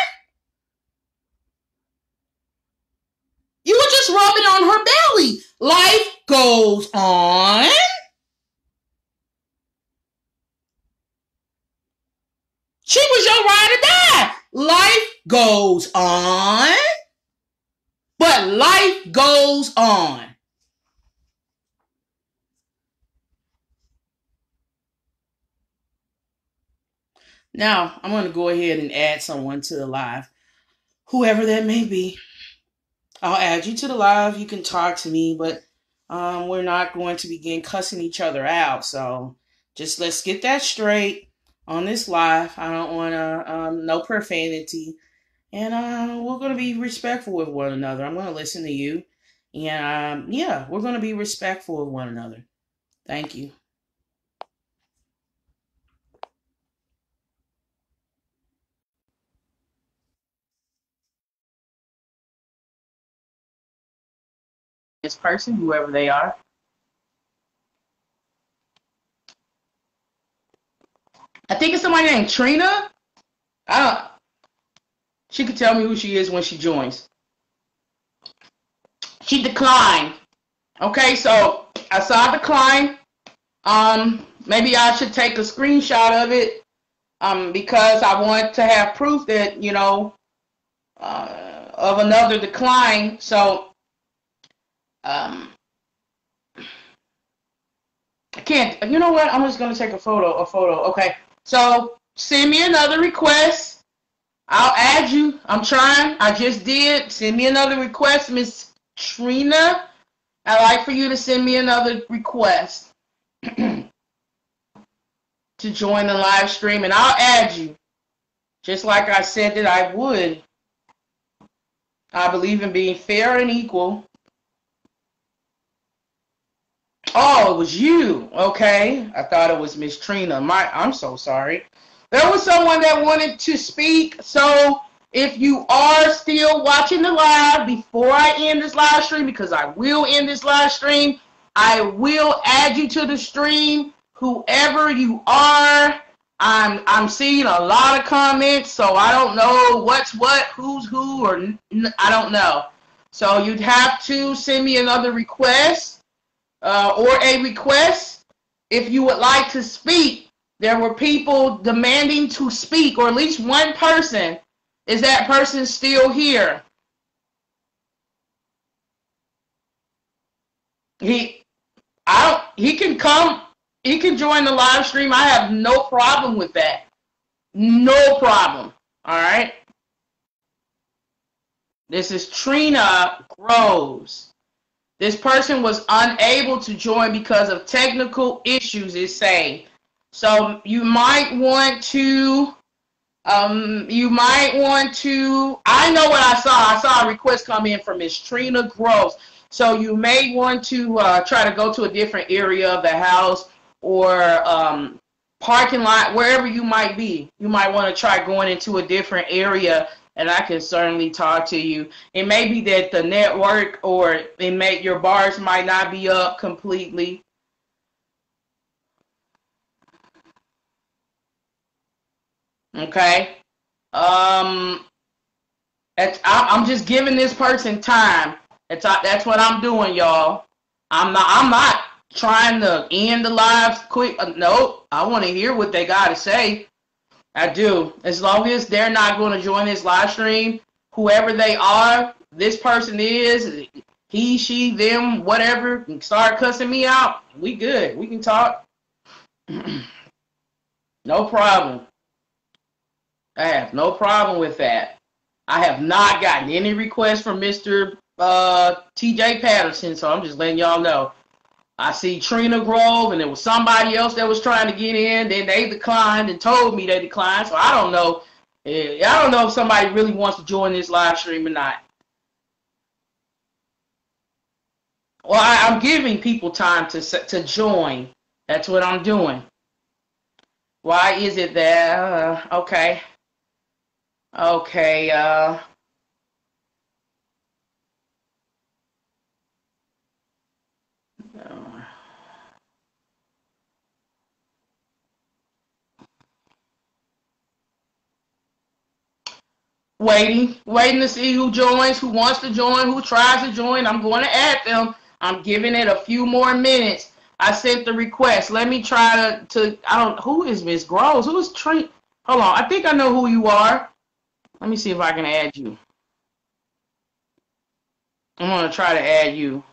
You were just rubbing on her belly. Life goes on? She was your ride or die. Life goes on. But life goes on. Now, I'm going to go ahead and add someone to the live. Whoever that may be. I'll add you to the live. You can talk to me, but we're not going to begin cussing each other out. So just let's get that straight. on this live. I don't want to, no profanity. And we're going to be respectful with one another. I'm going to listen to you. And yeah, we're going to be respectful of one another. Thank you. This person, whoever they are. I think it's somebody named Trina. I don't. She could tell me who she is when she joins. She declined. Okay, so I saw a decline. Maybe I should take a screenshot of it. Because I want to have proof that of another decline. So I can't. You know what? I'm just gonna take a photo. Okay. So send me another request. I'll add you. I'm trying. I just did. Send me another request, Miss Trina. I'd like for you to send me another request to join the live stream, and I'll add you. Just like I said that I would. I believe in being fair and equal. Oh, it was you. Okay. I thought it was Miss Trina. I'm so sorry. There was someone that wanted to speak. So if you are still watching the live before I end this live stream, because I will end this live stream, I will add you to the stream. Whoever you are, I'm seeing a lot of comments, so I don't know what's what, who's who, or I don't know. So you'd have to send me another request or a request if you would like to speak. There were people demanding to speak, or at least one person. Is that person still here? He can come. He can join the live stream. I have no problem with that. No problem. All right. This is Trina Groves. This person was unable to join because of technical issues, it's saying. So you might want to, I know what I saw. I saw a request come in from Miss Trina Groves. So you may want to try to go to a different area of the house or parking lot, wherever you might be. You might want to try going into a different area, and I can certainly talk to you. It may be that the network or your bars might not be up completely. Okay. I'm just giving this person time. That's what I'm doing, y'all. I'm not trying to end the lives quick. Nope. I want to hear what they got to say. I do. As long as they're not going to join this live stream, whoever they are, this person is, he, she, them, whatever, start cussing me out, we good. We can talk. No problem. I have no problem with that. I have not gotten any requests from Mr. TJ Patterson, so I'm just letting y'all know. I see Trina Grove, and there was somebody else that was trying to get in. Then they declined and told me they declined. So I don't know. I don't know if somebody really wants to join this live stream or not. Well, I'm giving people time to join. That's what I'm doing. Why is it that? Okay. Okay. Waiting to see who joins, who wants to join, who tries to join. I'm going to add them. I'm giving it a few more minutes. I sent the request. Let me try who is Miss Groves? Who is Trina? Hold on. I think I know who you are. Let me see if I can add you. I'm going to try to add you.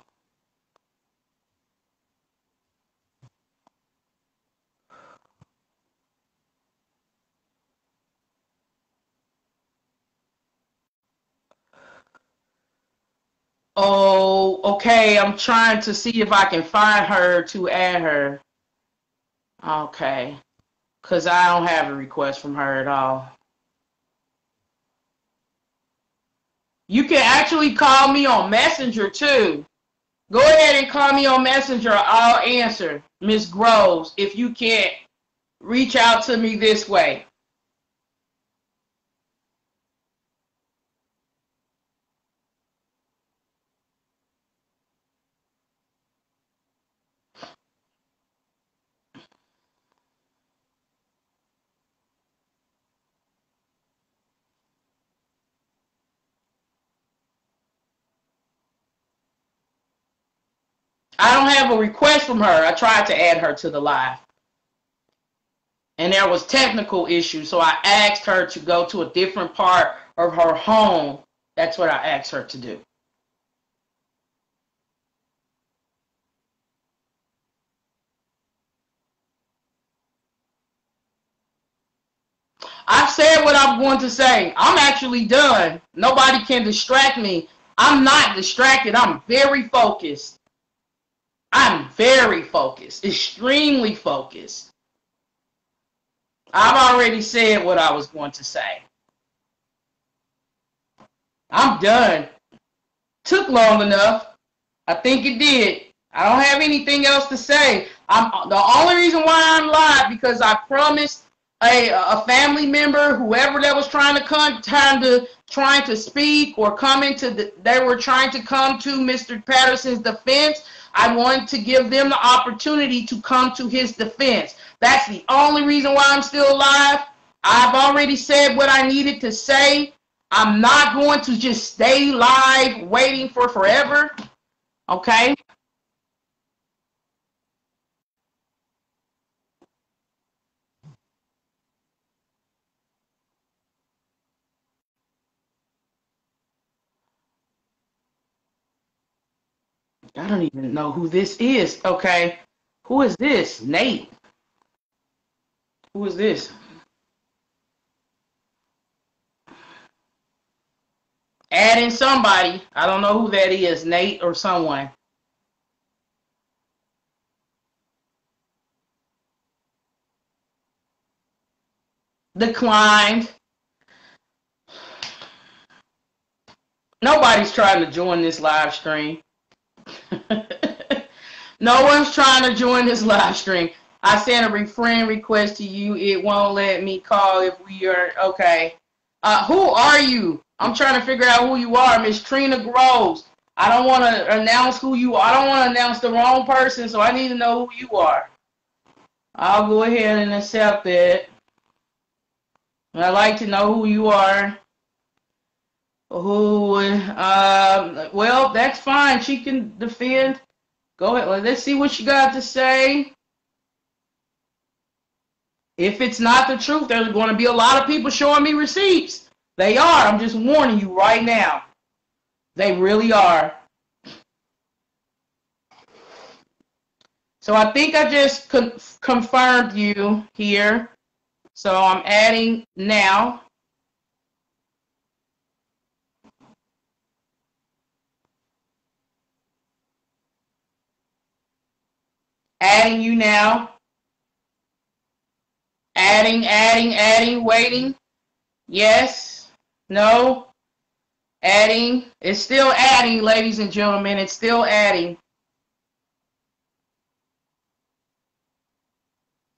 Oh, okay. I'm trying to see if I can find her to add her. Okay. because I don't have a request from her at all. You can actually call me on Messenger too. Go ahead and call me on Messenger. I'll answer, Miss Groves, if you can't reach out to me this way. I don't have a request from her. I tried to add her to the live, and there was technical issues, so I asked her to go to a different part of her home. That's what I asked her to do. I've said what I'm going to say. I'm actually done. Nobody can distract me. I'm not distracted. I'm very focused. I'm very focused, extremely focused. I've already said what I was going to say. I'm done. Took long enough. I think it did. I don't have anything else to say. The only reason why I'm live because I promised a family member, whoever that was trying to speak or come into they were trying to come to Mr. Patterson's defense. I wanted to give them the opportunity to come to his defense. That's the only reason why I'm still alive. I've already said what I needed to say. I'm not going to just stay live waiting for forever. Okay? I don't even know who this is. Okay. Who is this? Nate. Who is this? Adding somebody. I don't know who that is. Nate or someone. Declined. Nobody's trying to join this live stream. No one's trying to join this live stream. I sent a friend request to you. It won't let me call if we are okay. Who are you? I'm trying to figure out who you are, Miss Trina Groves. I don't want to announce who you are. I don't want to announce the wrong person, so I need to know who you are. I'll go ahead and accept it. I'd like to know who you are. Well, that's fine. She can defend. Go ahead. Let's see what she got to say. If it's not the truth, there's going to be a lot of people showing me receipts. They are. I'm just warning you right now. They really are. So I think I just confirmed you here. So I'm adding now. Adding you now. Adding, waiting. Yes. No. Adding. It's still adding, ladies and gentlemen. It's still adding.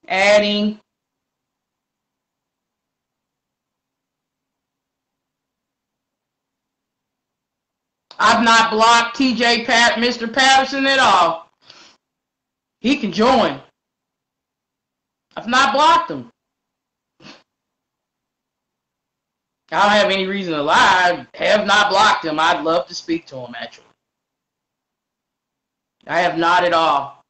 Adding. I've not blocked Mr. Patterson at all. He can join. I've not blocked him. I don't have any reason to lie. I have not blocked him. I'd love to speak to him, actually. I have not at all.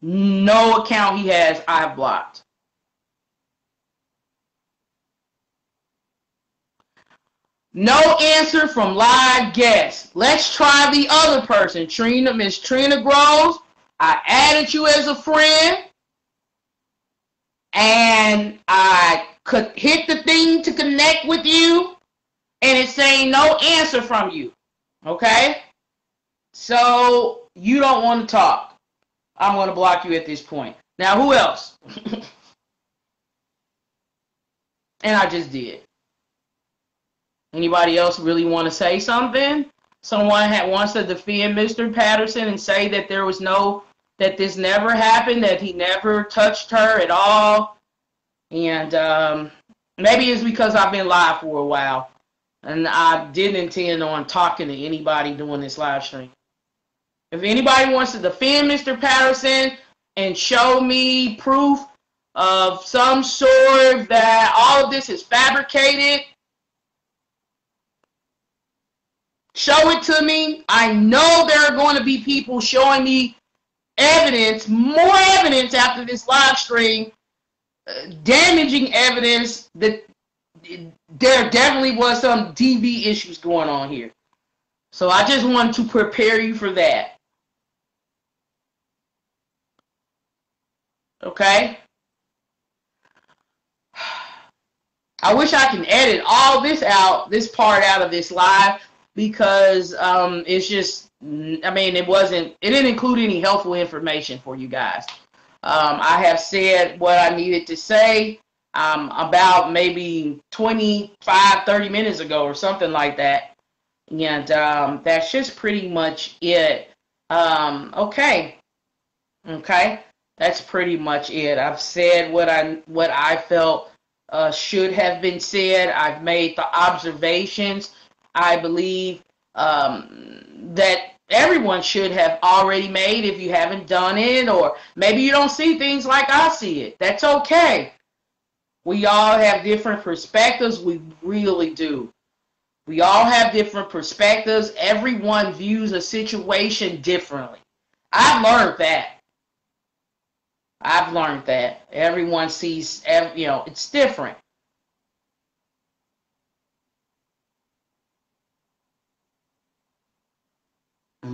No account he has, I have blocked. No answer from live guests. Let's try the other person. Miss Trina Groves. I added you as a friend. And I could hit the thing to connect with you. And it's saying no answer from you. Okay? So you don't want to talk. I'm going to block you at this point. Now, who else? And I just did. Anybody else really want to say something? Someone wants to defend Mr. Patterson and say that that this never happened, that he never touched her at all. And maybe it's because I've been live for a while and I didn't intend on talking to anybody doing this live stream. If anybody wants to defend Mr. Patterson and show me proof of some sort that all of this is fabricated, show it to me. I know there are going to be people showing me evidence, more evidence after this live stream, damaging evidence that there definitely was some DV issues going on here. So I just wanted to prepare you for that. Okay? I wish I can edit all this part out of this live, because it's just, I mean, it didn't include any helpful information for you guys. I have said what I needed to say about maybe 25, 30 minutes ago or something like that. And that's just pretty much it. Okay. That's pretty much it. I've said what I felt should have been said. I've made the observations I believe that everyone should have already made if you haven't done it, or maybe you don't see things like I see it. That's okay. We all have different perspectives. We really do. We all have different perspectives. Everyone views a situation differently. I've learned that. Everyone sees, it's different.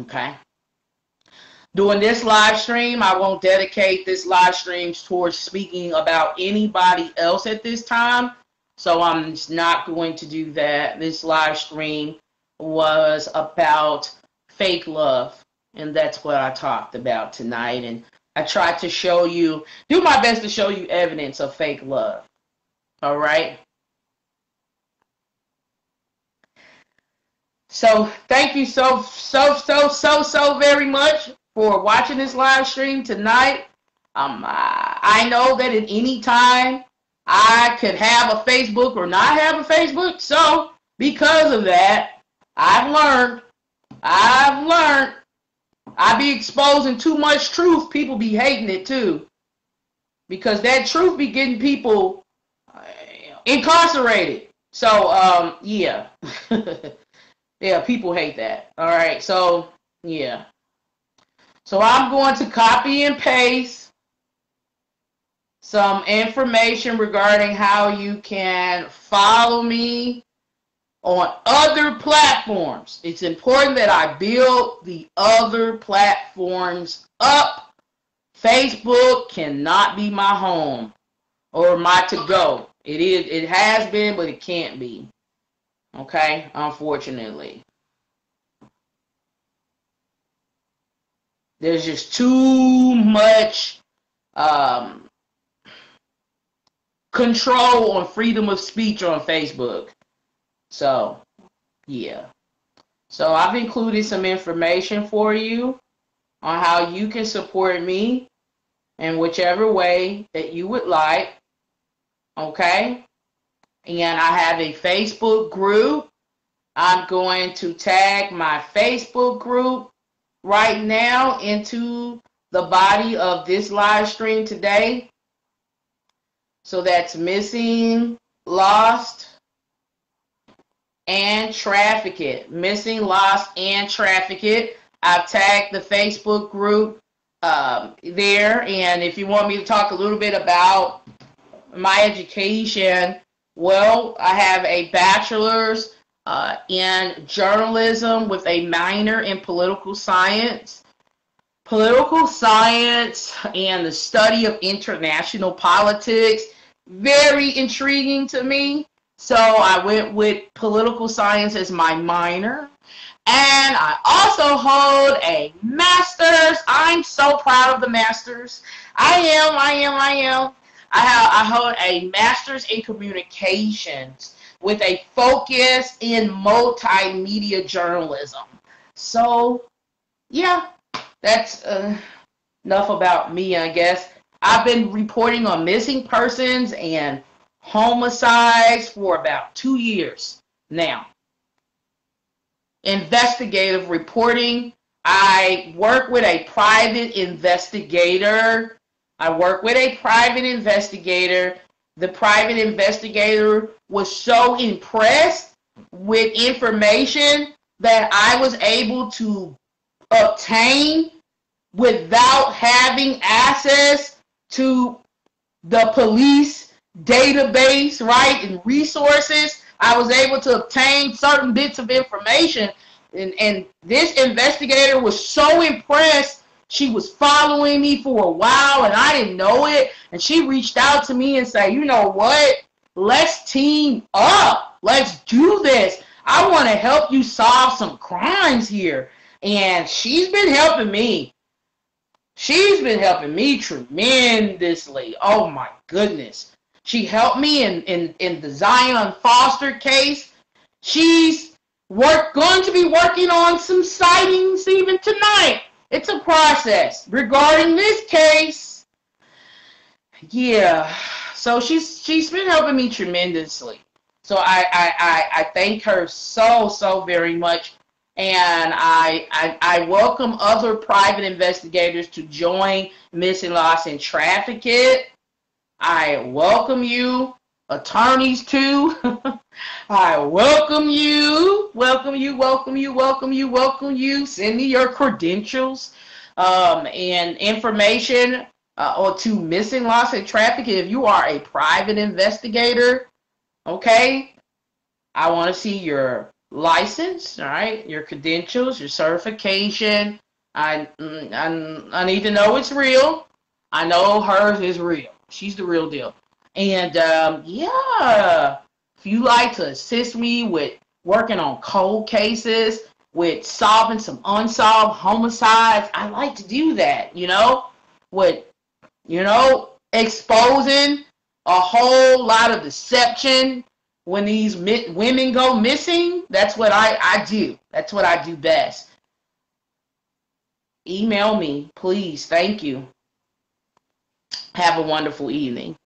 Okay. Doing this live stream, I won't dedicate this live stream towards speaking about anybody else at this time. So I'm just not going to do that. This live stream was about fake love. And that's what I talked about tonight. And I tried to do my best to show you evidence of fake love. All right. So thank you so very much for watching this live stream tonight. I know that at any time I could have a Facebook or not have a Facebook. So because of that, I've learned I be exposing too much truth. People be hating it too, because that truth be getting people incarcerated. So yeah. Yeah, people hate that. All right, so yeah. So I'm going to copy and paste some information regarding how you can follow me on other platforms. It's important that I build the other platforms up. Facebook cannot be my home or my to-go. It has been, but it can't be. Okay, unfortunately. There's just too much control on freedom of speech on Facebook. So, yeah. So I've included some information for you on how you can support me in whichever way that you would like. Okay? And I have a Facebook group. I'm going to tag my Facebook group right now into the body of this live stream today. So that's Missing, Lost, and Trafficked. Missing, Lost, and Trafficked. I've tagged the Facebook group there. And if you want me to talk a little bit about my education, well, I have a bachelor's in journalism with a minor in political science. Political science and the study of international politics, very intriguing to me. So I went with political science as my minor. And I also hold a master's. I'm so proud of the master's. I am. I hold a master's in communications with a focus in multimedia journalism. So, yeah, that's enough about me, I guess. I've been reporting on missing persons and homicides for about 2 years now. Investigative reporting. I work with a private investigator. The private investigator was so impressed with information that I was able to obtain without having access to the police database, right, and resources. I was able to obtain certain bits of information, and this investigator was so impressed. She was following me for a while, and I didn't know it, and she reached out to me and said, you know what, let's team up. Let's do this. I want to help you solve some crimes here. And she's been helping me. She's been helping me tremendously. Oh my goodness. She helped me in the Zion Foster case. She's going to be working on some sightings even tonight. It's a process. Regarding this case, yeah. So she's been helping me tremendously. So I thank her so very much. And I welcome other private investigators to join Missing, Lost, and Trafficked. I welcome you, attorneys too. I welcome you. Send me your credentials and information or to Missing, Lost, and Trafficked. If you are a private investigator, okay, I want to see your license, all right, your credentials, your certification. I need to know it's real. I know hers is real. She's the real deal. And yeah, if you like to assist me with working on cold cases, with solving some unsolved homicides, I like to do that, with, exposing a whole lot of deception. When these women go missing, that's what I do. That's what I do best. Email me, please. Thank you. Have a wonderful evening.